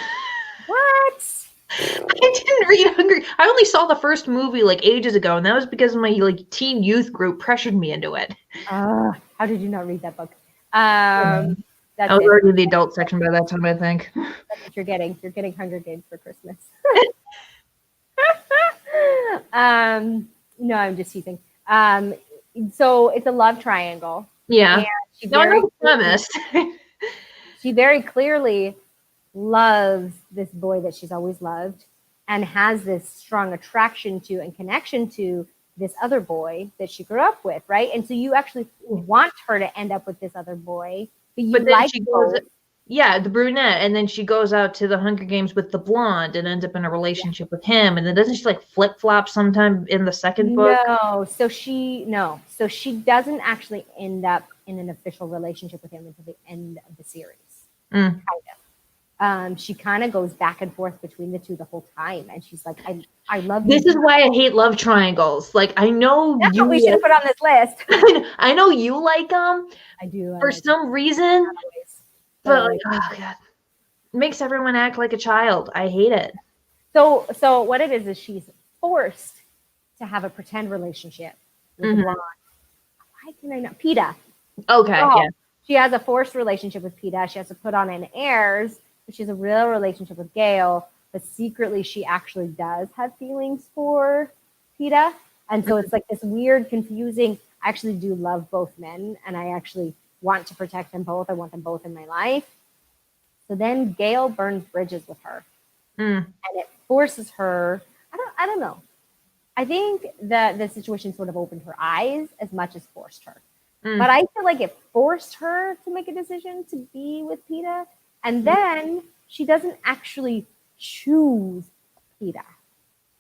What? I didn't read Hunger. I only saw the first movie like ages ago, and that was because my like teen youth group pressured me into it. How did you not read that book? I was already in the adult section by that time, I think. That's what you're getting. You're getting Hunger Games for Christmas. No, I'm just teasing. So it's a love triangle. Yeah. She very clearly loves this boy that she's always loved, and has this strong attraction to and connection to this other boy that she grew up with, right? And so you actually want her to end up with this other boy, but then she goes, the brunette, and then she goes out to the Hunger Games with the blonde and ends up in a relationship with him, and then doesn't she like flip-flop sometime in the second book? So she doesn't actually end up in an official relationship with him until the end of the series. Kind of. She kind of goes back and forth between the two the whole time, and she's like, I love this is why I hate love triangles. Like, I know that's what we should have put on this list. I know you like them. I do. For some reason. But like, oh God, makes everyone act like a child. I hate it. So what it is she's forced to have a pretend relationship with the blonde. Why can I not? PETA. Okay. Yeah. She has a forced relationship with PETA. She has to put on an airs, but she has a real relationship with Gale. But secretly, she actually does have feelings for PETA. And so it's like this weird, confusing. I actually do love both men, and I actually want to protect them both. I want them both in my life. So then Gail burns bridges with her, and it forces her. I don't know. I think that the situation sort of opened her eyes as much as forced her. But I feel like it forced her to make a decision to be with PETA. And then she doesn't actually choose PETA.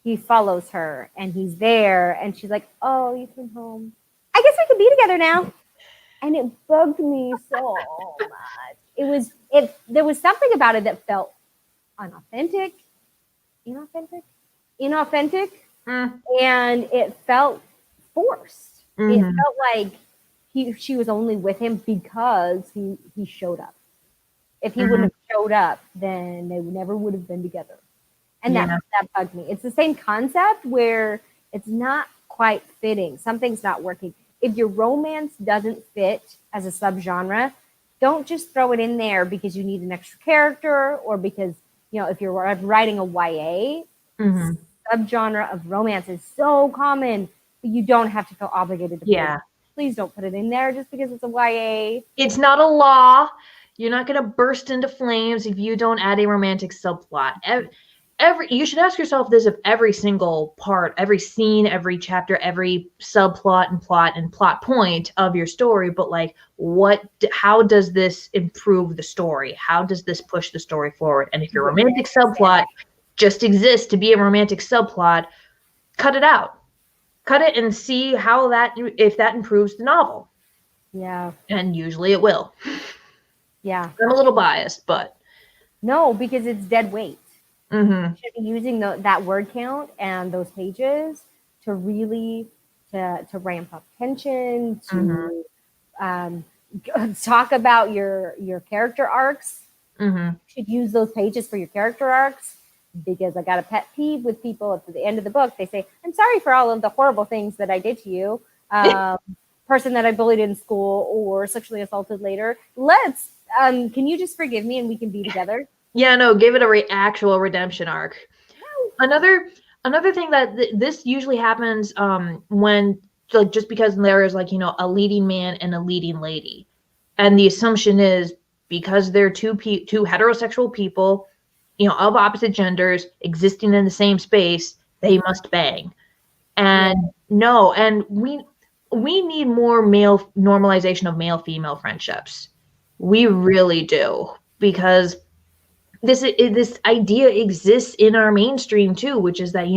He follows her and he's there. And she's like, oh, you came home. I guess we could be together now. And it bugged me so much. There was something about it that felt inauthentic. And it felt forced. It felt like she was only with him because he showed up. If he wouldn't have showed up, then they never would have been together. And that bugged me. It's the same concept where it's not quite fitting. Something's not working. If your romance doesn't fit as a subgenre, don't just throw it in there because you need an extra character or because, if you're writing a YA, subgenre of romance is so common, but you don't have to feel obligated to put it. Please don't put it in there just because it's a YA. It's not a law. You're not going to burst into flames if you don't add a romantic subplot. You should ask yourself this of every single part, every scene, every chapter, every subplot and plot point of your story. But like, how does this improve the story? How does this push the story forward? And if your romantic subplot just exists to be a romantic subplot, cut it out. Cut it and see if that improves the novel. Yeah. And usually it will. Yeah. I'm a little biased, but. No, because it's dead weight. You should be using that word count and those pages to really to ramp up tension, to talk about your character arcs. You should use those pages for your character arcs. Because I got a pet peeve with people at the end of the book. They say, I'm sorry for all of the horrible things that I did to you. Person that I bullied in school or sexually assaulted later. Can you just forgive me and we can be together? Yeah, no, give it a actual redemption arc. No. Another thing that this usually happens when, like, just because there is, like, a leading man and a leading lady. And the assumption is because they're two heterosexual people, of opposite genders existing in the same space, they must bang. And and we need more normalization of male-female friendships. We really do, because this idea exists in our mainstream too, which is that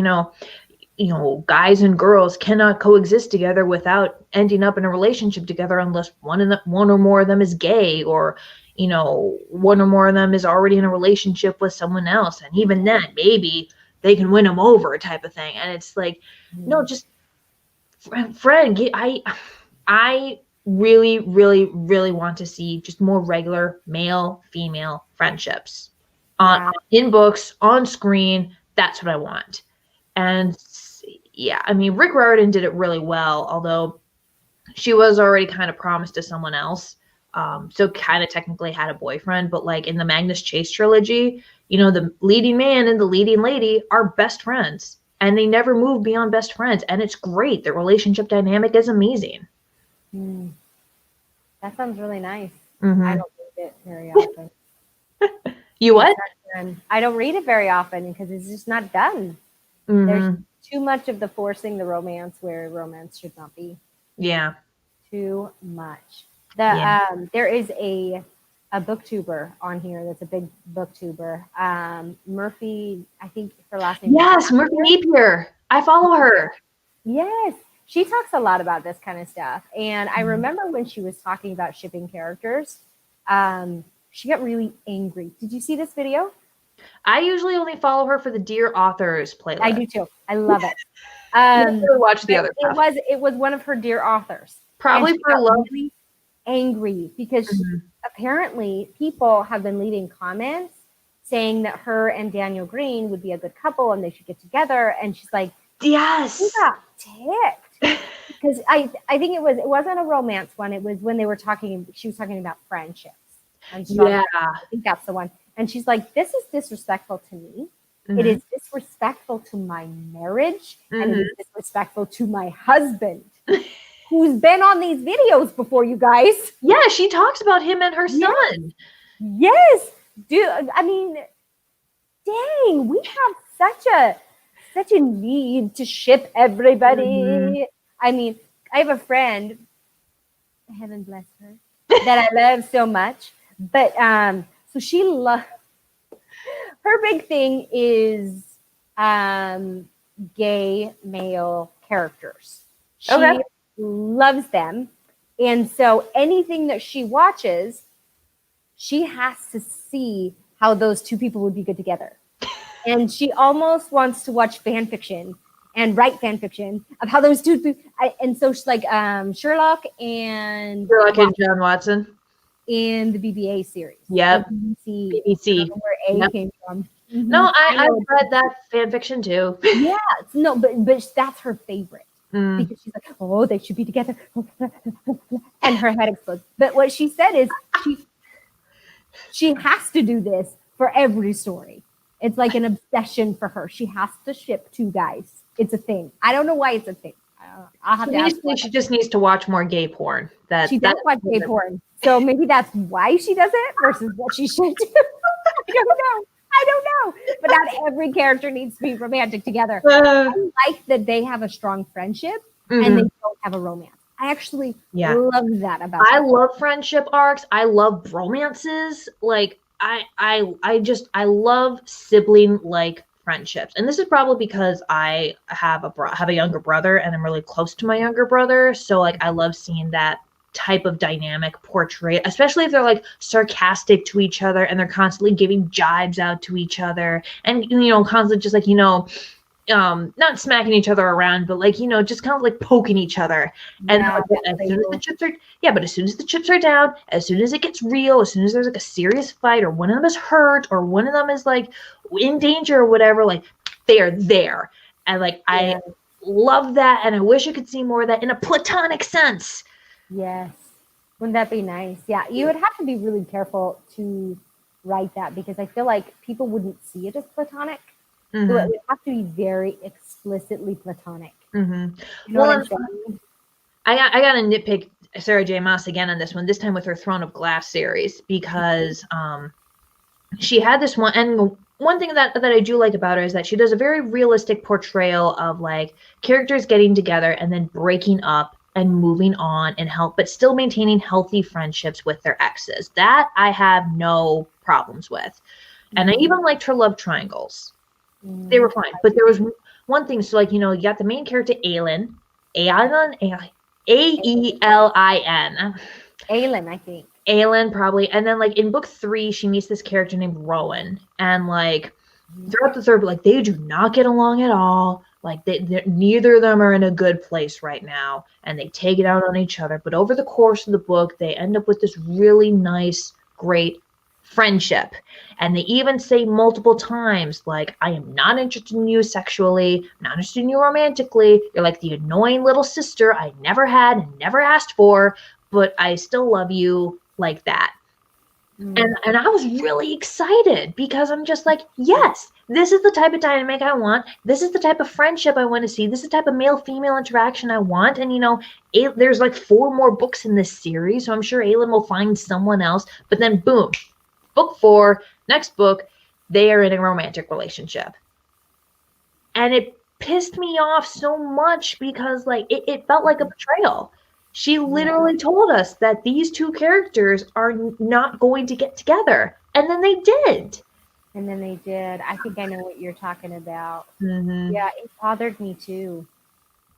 guys and girls cannot coexist together without ending up in a relationship together unless one or more of them is gay, or one or more of them is already in a relationship with someone else, and even then maybe they can win them over, type of thing. And it's like, no, just friend. I really, really, really want to see just more regular male-female friendships in books, on screen. That's what I want. And yeah, I mean, Rick Riordan did it really well, although she was already kind of promised to someone else. So kind of technically had a boyfriend, but like in the Magnus Chase trilogy, the leading man and the leading lady are best friends, and they never move beyond best friends. And it's great. Their relationship dynamic is amazing. That sounds really nice. I don't read it very often. You what? I don't read it very often because it's just not done. There's too much of the forcing the romance where romance should not be. Yeah. Too much. There is a booktuber on here that's a big booktuber. Murphy, I think her last name. Yes, Murphy Napier. I follow her. Yes. She talks a lot about this kind of stuff. And I remember when she was talking about shipping characters, she got really angry. Did you see this video? I usually only follow her for the Dear Authors playlist. I do too. I love it. Watch the other stuff. It was one of her Dear Authors. Probably for love. Really angry because apparently people have been leaving comments saying that her and Daniel Green would be a good couple and they should get together. And she's like, yes. She got ticked because I think it wasn't a romance one. It was when they were talking. She was talking about friendships. And I think that's the one. And she's like, this is disrespectful to me. It is disrespectful to my marriage, and it is disrespectful to my husband. who's been on these videos before, you guys. Yeah, she talks about him and her son. Yes. Dude, I mean, dang, we have such a need to ship everybody. Mm-hmm. I mean, I have a friend, heaven bless her, that I love so much. But so she her big thing is gay male characters. She loves them. And so anything that she watches, she has to see how those two people would be good together. And she almost wants to watch fan fiction and write fan fiction of how those two. And so she's like Sherlock and John Watson in the BBA series. Yep. BBC. Where A came from. Mm-hmm. No, I read that fan fiction too. Yeah, no, but that's her favorite because she's like, oh, they should be together, and her head explodes. But what she said is she has to do this for every story. It's like an obsession for her. She has to ship two guys. It's a thing. I don't know why it's a thing. I'll have to ask. She just needs to watch more gay porn. She does watch gay porn. So maybe that's why she does it versus what she should do. I don't know. But not every character needs to be romantic together. I like that they have a strong friendship and they don't have a romance. I actually love that about them. I love friendship arcs. I love romances. Like I love sibling like friendships. And this is probably because I have a younger brother and I'm really close to my younger brother. So like I love seeing that type of dynamic portrayed, especially if they're like sarcastic to each other and they're constantly giving jibes out to each other and constantly just like not smacking each other around, but like just kind of like poking each other. And as soon as the chips are down, as soon as it gets real, as soon as there's like a serious fight or one of them is hurt or one of them is like in danger or whatever, like they are there. And like I love that, and I wish I could see more of that in a platonic sense. Yes. Wouldn't that be nice? Yeah. You would have to be really careful to write that because I feel like people wouldn't see it as platonic. Mm-hmm. So it would have to be very explicitly platonic. Mm-hmm. You know what I'm saying? I got to nitpick Sarah J. Maas again on this one, this time with her Throne of Glass series, because she had this one, and one thing that I do like about her is that she does a very realistic portrayal of like characters getting together and then breaking up and moving on and but still maintaining healthy friendships with their exes. That I have no problems with. Mm-hmm. And I even liked her love triangles. Mm-hmm. They were fine. But there was one thing. So like, you got the main character, Aelin, A-E-L-I-N. Aelin, I think. Aelin, probably. And then like in book 3, she meets this character named Rowan. And like throughout the third, like they do not get along at all. Like neither of them are in a good place right now, and they take it out on each other. But over the course of the book, they end up with this really nice, great friendship. And they even say multiple times, like, I am not interested in you sexually, I'm not interested in you romantically. You're like the annoying little sister I never had and never asked for, but I still love you like that. And I was really excited because I'm just like, yes, this is the type of dynamic I want. This is the type of friendship I want to see. This is the type of male-female interaction I want. And, there's like 4 more books in this series, so I'm sure Aelin will find someone else. But then, boom, book 4, next book, they are in a romantic relationship. And it pissed me off so much because, like, it felt like a betrayal. She literally told us that these two characters are not going to get together. And then they did. I think I know what you're talking about. Mm-hmm. Yeah, it bothered me too.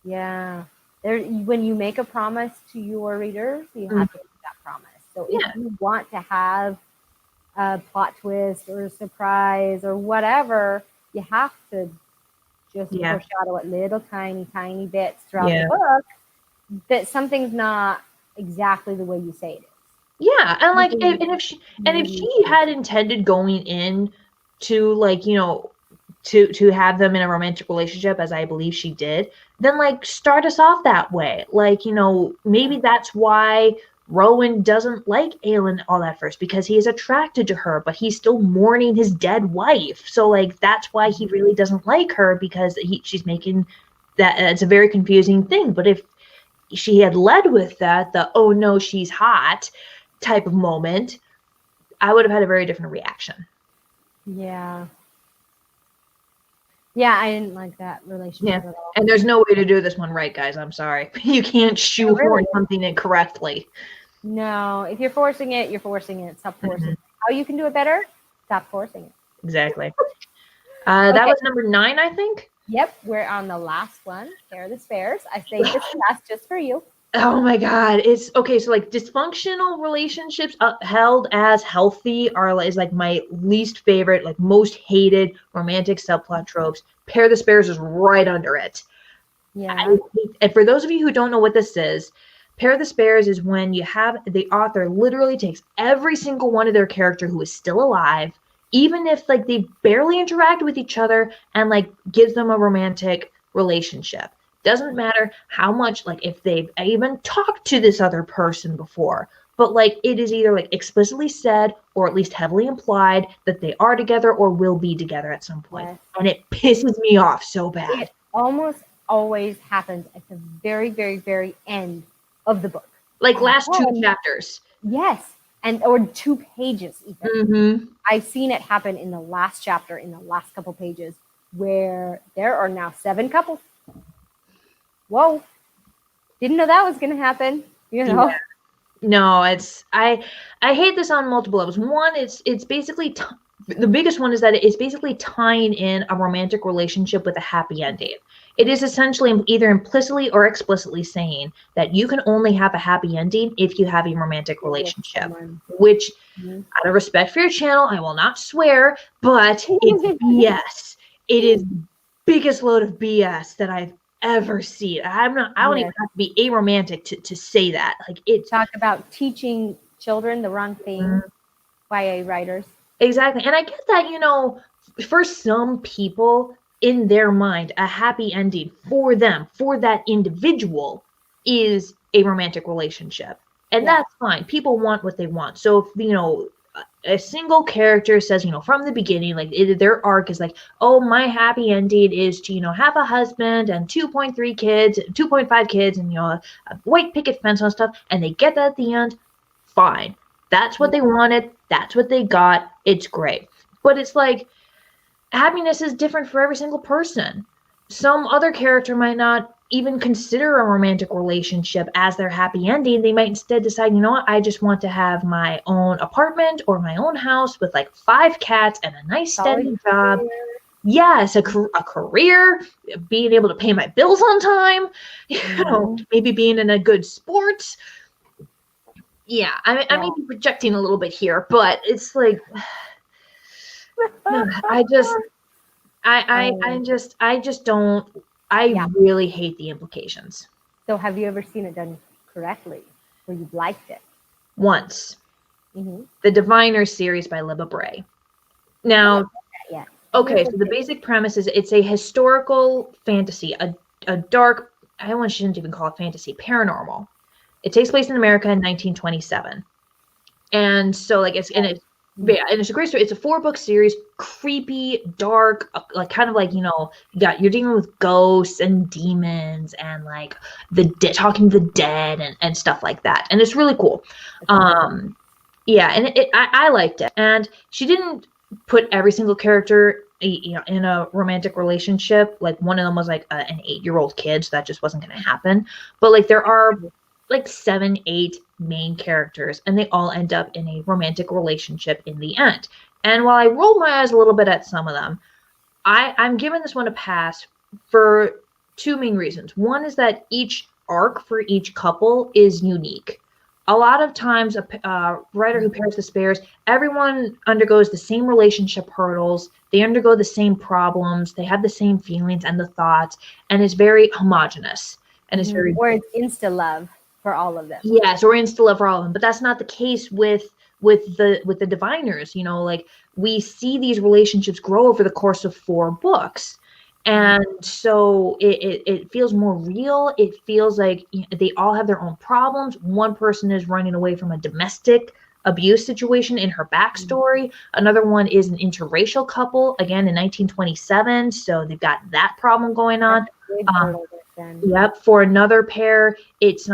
Yeah. When you make a promise to your readers, you have to keep that promise. So if you want to have a plot twist or a surprise or whatever, you have to just foreshadow it little tiny bits throughout the book. That something's not exactly the way you say it is. Yeah, and like, if she had intended going in to like, to have them in a romantic relationship, as I believe she did, then like start us off that way. Like, maybe that's why Rowan doesn't like Aelin all that first, because he is attracted to her, but he's still mourning his dead wife. So like, that's why he really doesn't like her, because she's making that. It's a very confusing thing. But if she had led with that, the oh no, she's hot type of moment, I would have had a very different reaction. Yeah. Yeah, I didn't like that relationship at all. And there's no way to do this one right, guys. I'm sorry. You can't shoehorn something in correctly. No, if you're forcing it, you're forcing it. Stop forcing it. How you can do it better? Stop forcing it. Exactly. That was number 9, I think. Yep, we're on the last one. Pair of the Spares. I saved this last just for you. Oh my God. It's okay. So like dysfunctional relationships held as healthy is like my least favorite, like most hated romantic subplot tropes. Pair of the Spares is right under it. Yeah. And for those of you who don't know what this is, Pair of the Spares is when you have the author literally takes every single one of their character who is still alive, even if like they barely interact with each other, and like gives them a romantic relationship. Doesn't matter how much, like if they've even talked to this other person before, but like it is either like explicitly said or at least heavily implied that they are together or will be together at some point. Yes. And it pisses me off so bad. It almost always happens at the very, very, very end of the book. Like last 2 chapters. Yes. Or 2 pages even. I've seen it happen in the last chapter, in the last couple pages, where there are now 7 couples. Whoa. Didn't know that was going to happen, you know? Yeah. No, it's, I hate this on multiple levels. One, it's basically, the biggest one is that it's basically tying in a romantic relationship with a happy ending. It is essentially either implicitly or explicitly saying that you can only have a happy ending if you have a romantic relationship, which out of respect for your channel, I will not swear, but it's BS. It is the biggest load of BS that I've ever seen. I don't even have to be aromantic to say that. Like, it talk about teaching children the wrong thing, YA writers. Exactly. And I get that, you know, for some people, in their mind, a happy ending for them, for that individual, is a romantic relationship. And that's fine. People want what they want. So if, you know, a single character says, you know, from the beginning, like their arc is like, oh, my happy ending is to, you know, have a husband and 2.3 kids, 2.5 kids, and, you know, a white picket fence and stuff, and they get that at the end, fine. That's what they wanted. That's what they got. It's great. But it's like, happiness is different for every single person. Some other character might not even consider a romantic relationship as their happy ending. They might instead decide, you know what, I just want to have my own apartment or my own house with like 5 cats and a nice steady job. Yes, a career, being able to pay my bills on time, you know, maybe being in a good sport. Yeah, I may be projecting a little bit here, but it's like, I really hate the implications. So have you ever seen it done correctly, where you've liked it? Once. The Diviner series by Libba Bray. Now, okay, so the basic premise is it's a historical fantasy, a dark, shouldn't even call it fantasy, paranormal. It takes place in America in 1927. And so like it's a great story. It's a 4-book series, creepy, dark, like kind of like, you know, you're dealing with ghosts and demons and like talking to the dead and stuff like that. And it's really cool. Yeah, and I liked it. And she didn't put every single character, you know, in a romantic relationship. Like one of them was like an 8-year-old kid, so that just wasn't going to happen. But like there are like 7, 8 main characters, and they all end up in a romantic relationship in the end. And while I rolled my eyes a little bit at some of them, I'm giving this one a pass for 2 main reasons. One is that each arc for each couple is unique. A lot of times a writer who pairs the Spares, everyone undergoes the same relationship hurdles, they undergo the same problems, they have the same feelings and the thoughts, and it's very homogenous. And it's very, or it's Insta-love for all of them. Yes, or Insta-love for all of them. But that's not the case with the Diviners. You know, like we see these relationships grow over the course of 4 books. And so it feels more real. It feels like they all have their own problems. One person is running away from a domestic abuse situation in her backstory. Another one is an interracial couple, again in 1927. So they've got that problem going on. then. Yep. For another pair, it's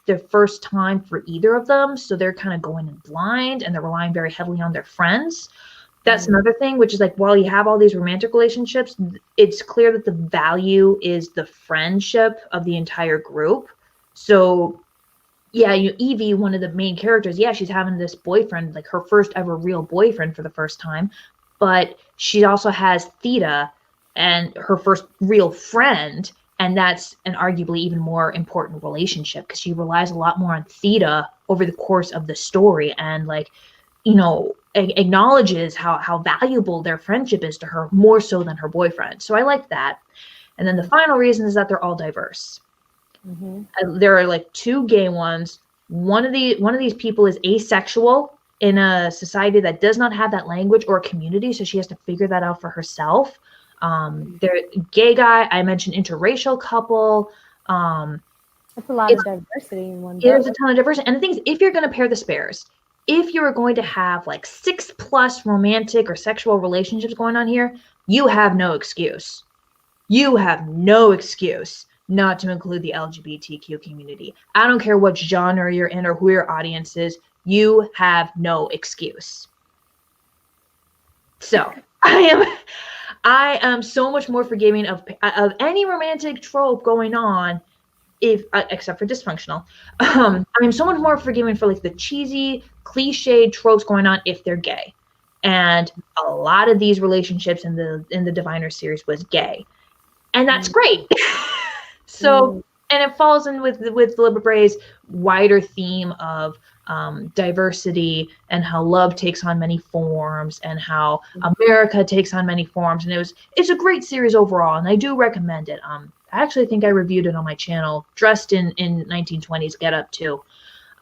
their first time for either of them, so they're kind of going in blind and they're relying very heavily on their friends. That's another thing, which is like, while you have all these romantic relationships, it's clear that the value is the friendship of the entire group. So yeah, Evie, one of the main characters, yeah, she's having this boyfriend, like her first ever real boyfriend for the first time, but she also has Theta and her first real friend, and that's an arguably even more important relationship because she relies a lot more on Theta over the course of the story, and like, acknowledges how valuable their friendship is to her more so than her boyfriend. So I like that. And then the final reason is that they're all diverse. There are like 2 gay ones. One of these people is asexual in a society that does not have that language or community, so she has to figure that out for herself. They're gay guy. I mentioned interracial couple. That's a lot of diversity in one book. There's a ton of diversity. And the thing is, if you're going to pair the spares, if you are going to have like 6+ romantic or sexual relationships going on here, you have no excuse. You have no excuse not to include the LGBTQ community. I don't care what genre you're in or who your audience is. You have no excuse. So I am so much more forgiving of any romantic trope going on, if except for Dysfunctional. I'm so much more forgiving for like the cheesy, cliched tropes going on if they're gay. And a lot of these relationships in the Diviner series was gay, and that's great. So, and it falls in with Libra Bray's wider theme of diversity and how love takes on many forms and how America takes on many forms. And it's a great series overall, and I do recommend it. I actually think I reviewed it on my channel, dressed in 1920s getup too.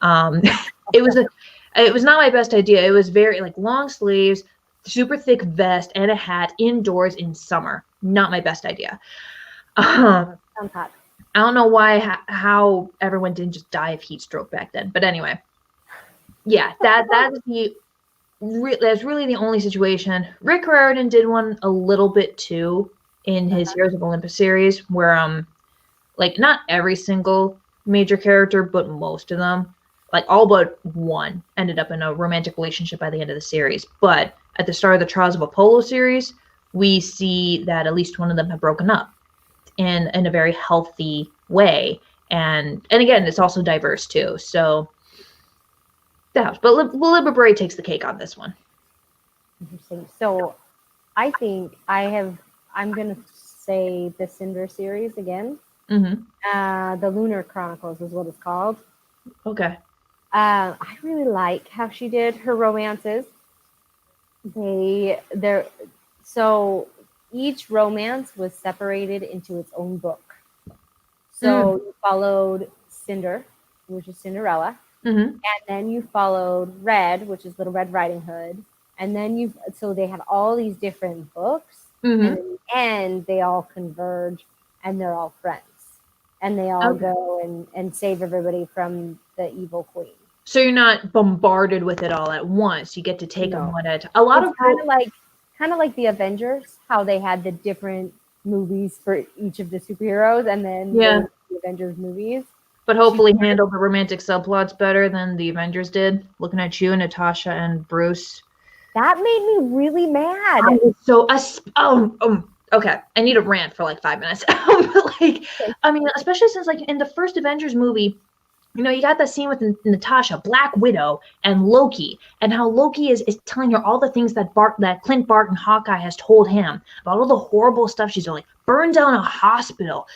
It was not my best idea. It was very like long sleeves, super thick vest, and a hat indoors in summer. Not my best idea. Sounds hot. I don't know how everyone didn't just die of heat stroke back then. But anyway, yeah, that's really the only situation. Rick Riordan did one a little bit too in his Heroes of Olympus series, where like not every single major character, but most of them, like all but one, ended up in a romantic relationship by the end of the series. But at the start of the Trials of Apollo series, we see that at least one of them have broken up in a very healthy way, and again, it's also diverse too. So that helps. But Libra Bray takes the cake on this one. Interesting. So I think I'm gonna say the Cinder series again. The Lunar Chronicles is what it's called. Okay. I really like how she did her romances. So each romance was separated into its own book. So you followed Cinder, which is Cinderella, and then you followed Red, which is Little Red Riding Hood, and then so they had all these different books, and in the end they all converge, and they're all friends, and they all go and save everybody from the evil queen. So you're not bombarded with it all at once. You get to take them one at a time. A lot of kind of like the Avengers, how they had the different movies for each of the superheroes, and then the Avengers movies. But hopefully handled the romantic subplots better than the Avengers did. Looking at you, Natasha and Bruce. That made me really mad. Okay, I need a rant for like 5 minutes. I mean, especially since like in the first Avengers movie, you got that scene with Natasha, Black Widow, and Loki, and how Loki is telling her all the things that Clint Barton, Hawkeye, has told him about all the horrible stuff she's doing, like burned down a hospital,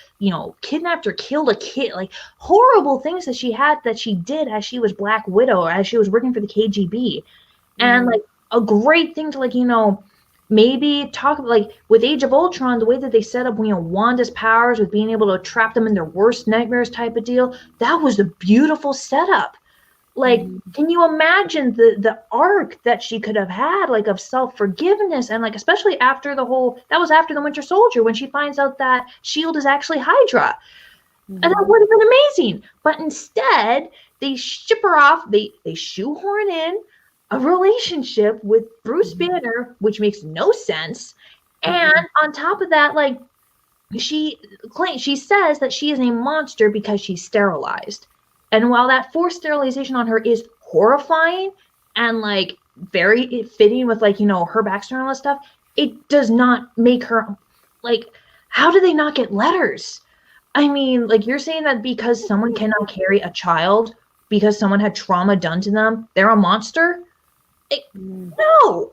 kidnapped or killed a kid, like horrible things that she did as she was Black Widow or as she was working for the KGB, and like a great thing to maybe talk about, like with Age of Ultron, the way that they set up, Wanda's powers with being able to trap them in their worst nightmares type of deal. That was a beautiful setup. Like, can you imagine the arc that she could have had, like of self-forgiveness, and like especially after that was after the Winter Soldier, when she finds out that S.H.I.E.L.D. is actually Hydra. And that would have been amazing. But instead, they ship her off, they shoehorn in a relationship with Bruce Banner, which makes no sense. And on top of that, like, she says that she is a monster because she's sterilized. And while that forced sterilization on her is horrifying and like very fitting with like, you know, her backstory and all that stuff, it does not make her like, how do they not get letters? I mean, like you're saying that because someone cannot carry a child because someone had trauma done to them, they're a monster? No.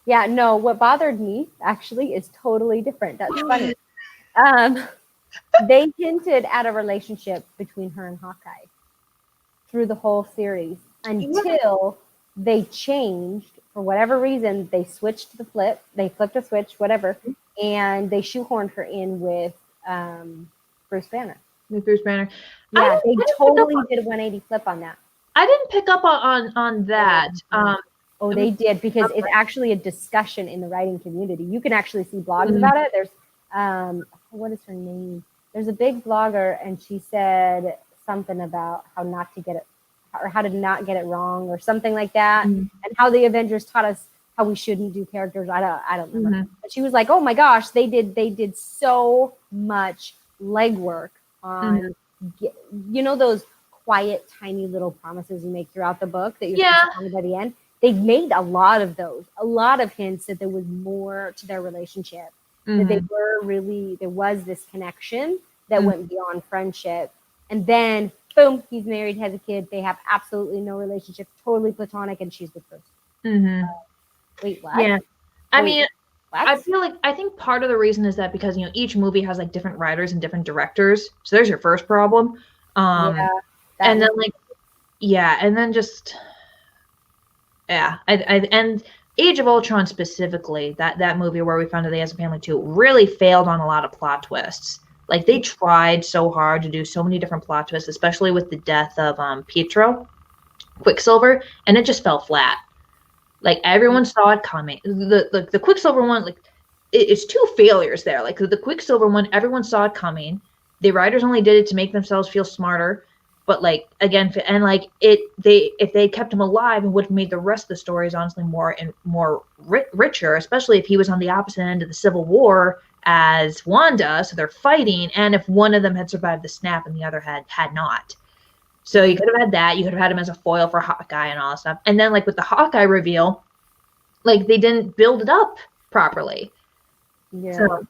Yeah, no, what bothered me actually is totally different. That's funny. They hinted at a relationship between her and Hawkeye through the whole series until they changed for whatever reason. They switched the flip. They flipped a switch, whatever, and they shoehorned her in with Bruce Banner. With Bruce Banner. Yeah, they totally did a 180 flip on that. I didn't pick up on that. Oh, they did, because it's actually a discussion in the writing community. You can actually see blogs about it. There's, what is her name? There's a big blogger, and she said something about how not to get it, or how to not get it wrong, or something like that, and how the Avengers taught us how we shouldn't do characters. I don't remember. But she was like, oh my gosh, they did so much legwork on, you know, those quiet, tiny little promises you make throughout the book that you're supposed to find by the end. They made a lot of those, a lot of hints that there was more to their relationship, that they were really, there was this connection that went beyond friendship. And then, boom, he's married, has a kid. They have absolutely no relationship, totally platonic, and she's with Bruce. Wait, what? Yeah. I mean, what? I feel like, I think part of the reason is that because, you know, each movie has like different writers and different directors. So there's your first problem. And then like, and then just, and Age of Ultron specifically, that movie where we found out they as a family too, really failed on a lot of plot twists. Like they tried so hard to do so many different plot twists, especially with the death of Pietro, Quicksilver, and it just fell flat. Like everyone saw it coming. The Quicksilver one, like it's two failures there. Like the Quicksilver one, everyone saw it coming. The writers only did it to make themselves feel smarter. But like again, and like if they kept him alive, it would have made the rest of the stories honestly more richer, especially if he was on the opposite end of the Civil War as Wanda, so they're fighting, and if one of them had survived the snap and the other had not. So you could have had that. You could have had him as a foil for Hawkeye and all that stuff. And then like with the Hawkeye reveal, like they didn't build it up properly. Yeah. So,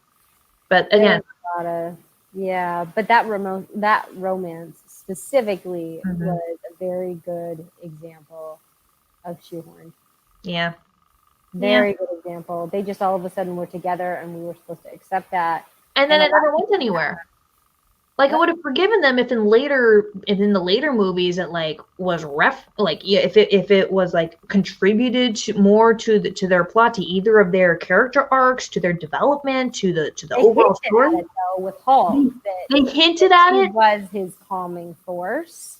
but again, but that romance specifically was a very good example of shoehorn. Yeah. Very good example. They just all of a sudden were together and we were supposed to accept that. And then it never went anywhere. Like I would have forgiven them if in the later movies it like was if it was like contributed more to their plot, to either of their character arcs, to their development, to the overall story. At it, though, with Hulk, they hinted at it. Was his calming force.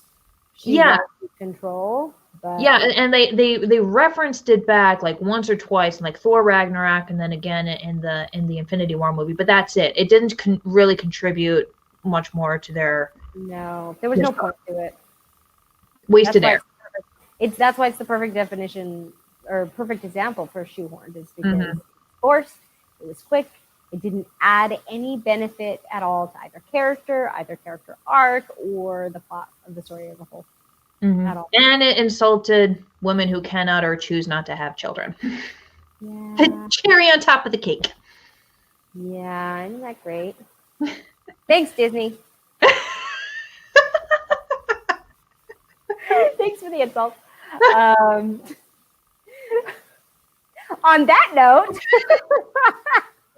She was in control. But and they referenced it back like once or twice in like Thor Ragnarok, and then again in the Infinity War movie. But that's it. It didn't really contribute much more to their. No, there was no point to it. Wasted air. That's why it's the perfect definition or perfect example for shoehorned, is because it was forced, it was quick, it didn't add any benefit at all to either character arc, or the plot of the story as a whole. At all. And it insulted women who cannot or choose not to have children. Yeah. The cherry on top of the cake. Yeah, isn't that great? Thanks, Disney. Thanks for the insult. On that note,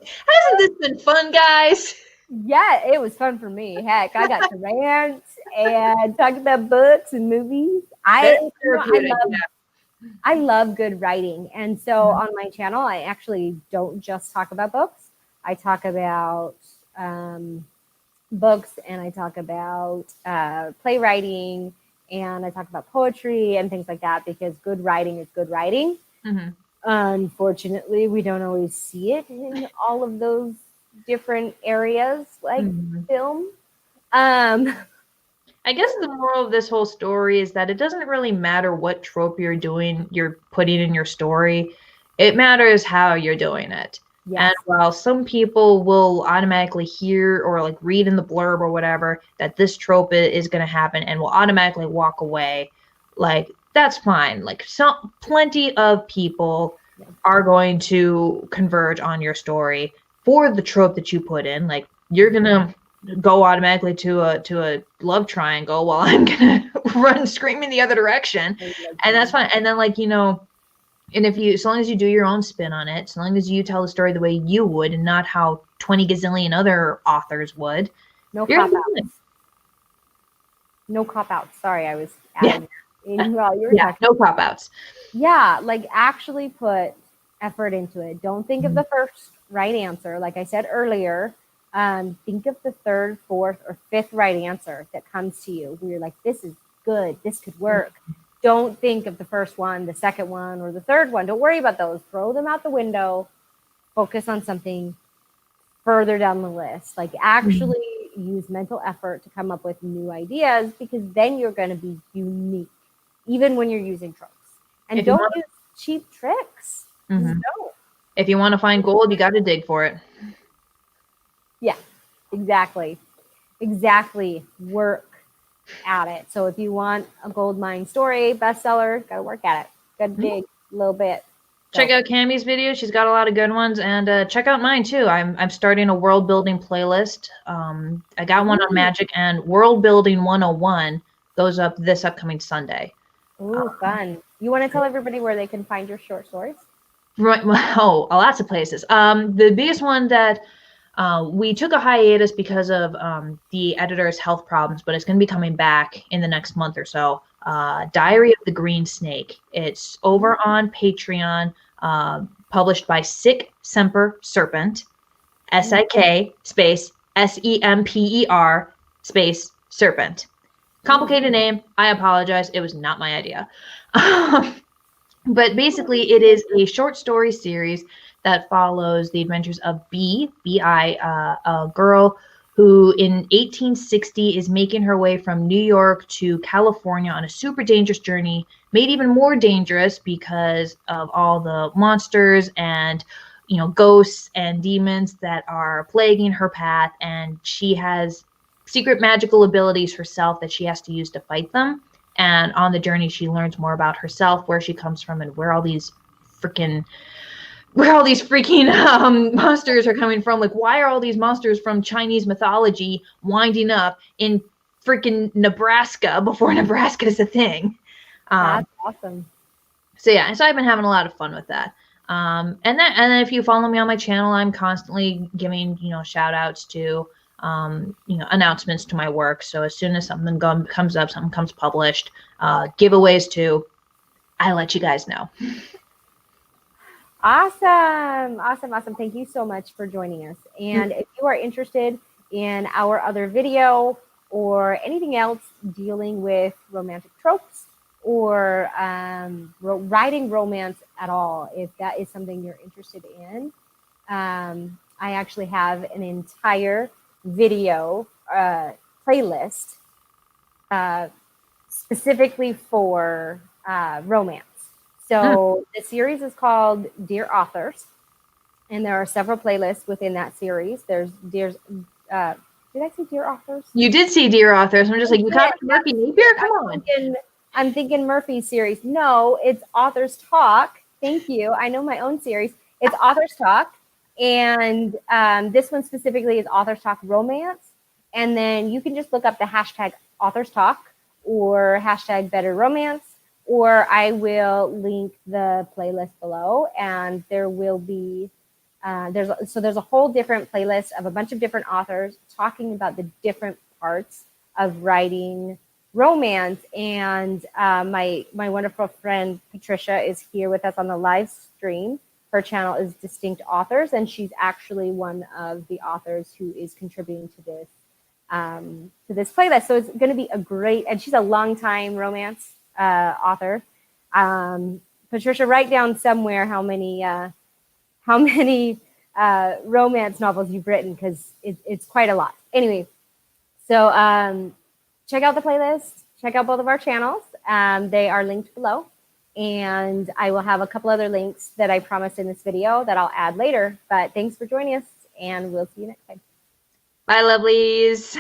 hasn't this been fun, guys? Yeah, it was fun for me. Heck, I got to rant and talk about books and movies. I love good writing. And so on my channel, I actually don't just talk about books. I talk about books, and I talk about playwriting, and I talk about poetry and things like that, because good writing is good writing. Unfortunately, we don't always see it in all of those different areas like film. I guess the moral of this whole story is that it doesn't really matter what trope you're putting in your story. It matters how you're doing it. Yes. And while some people will automatically hear or like read in the blurb or whatever that this trope is going to happen and will automatically walk away, like that's fine. Like plenty of people are going to converge on your story for the trope that you put in. Like you're going to go automatically to a love triangle while I'm going to run screaming the other direction. And that's fine. And then like, you know, and if you, as long as you do your own spin on it, as long as you tell the story the way you would and not how 20 gazillion other authors would. No cop outs. No cop outs. Sorry, I was adding in while you were talking. No cop outs. Yeah, like actually put effort into it. Don't think of the first right answer. Like I said earlier, think of the third, fourth, or fifth right answer that comes to you where you're like, this is good. This could work. Don't think of the first one, the second one, or the third one. Don't worry about those. Throw them out the window. Focus on something further down the list. Like actually use mental effort to come up with new ideas, because then you're going to be unique, even when you're using tropes. And don't use cheap tricks. No. If you want to find gold, you got to dig for it. Yeah, exactly. Exactly. Work at it. So if you want a gold mine story, bestseller, got to work at it. Got to dig a little bit. Check out Kammi's video. She's got a lot of good ones, and check out mine too. I'm starting a world building playlist. I got one on magic, and World Building 101 goes up this upcoming Sunday. Ooh, fun. You want to tell everybody where they can find your short stories? Right. Oh, lots of places. The biggest one that we took a hiatus because of the editor's health problems, but it's going to be coming back in the next month or so. Diary of the Green Snake. It's over on Patreon, published by Sick Semper Serpent, SIK space SEMPER space Serpent. Complicated name. I apologize. It was not my idea. But basically, it is a short story series that follows the adventures of B.I., a girl who in 1860 is making her way from New York to California on a super dangerous journey, made even more dangerous because of all the monsters and, you know, ghosts and demons that are plaguing her path. And she has secret magical abilities herself that she has to use to fight them. And on the journey, she learns more about herself, where she comes from, and where all these freaking monsters are coming from. Like, why are all these monsters from Chinese mythology winding up in freaking Nebraska before Nebraska is a thing? That's awesome. So yeah, so I've been having a lot of fun with that. And then if you follow me on my channel, I'm constantly giving, you know, shout outs to you know, announcements to my work. So as soon as something comes up, something comes published, giveaways too, I let you guys know. Awesome. Thank you so much for joining us. And if you are interested in our other video or anything else dealing with romantic tropes or writing romance at all, if that is something you're interested in, I actually have an entire video playlist specifically for romance. So the series is called Dear Authors, and there are several playlists within that series. There's did I say Dear Authors? You did see Dear Authors. I'm just like, you got Murphy Napier? Come on. I'm thinking Murphy's series. No, it's Authors Talk. Thank you. I know my own series. It's Authors Talk. And this one specifically is Authors Talk Romance. And then you can just look up the hashtag Authors Talk or hashtag Better Romance, or I will link the playlist below. And there will be, there's a whole different playlist of a bunch of different authors talking about the different parts of writing romance. And my wonderful friend Patricia is here with us on the live stream. Her channel is Distinct Authors, and she's actually one of the authors who is contributing to this playlist. So it's going to be a great, and she's a longtime romance author. Patricia, write down somewhere how many romance novels you've written, because it's quite a lot. Anyway, so check out the playlist. Check out both of our channels. They are linked below. And I will have a couple other links that I promised in this video that I'll add later. But thanks for joining us, and we'll see you next time. Bye, lovelies.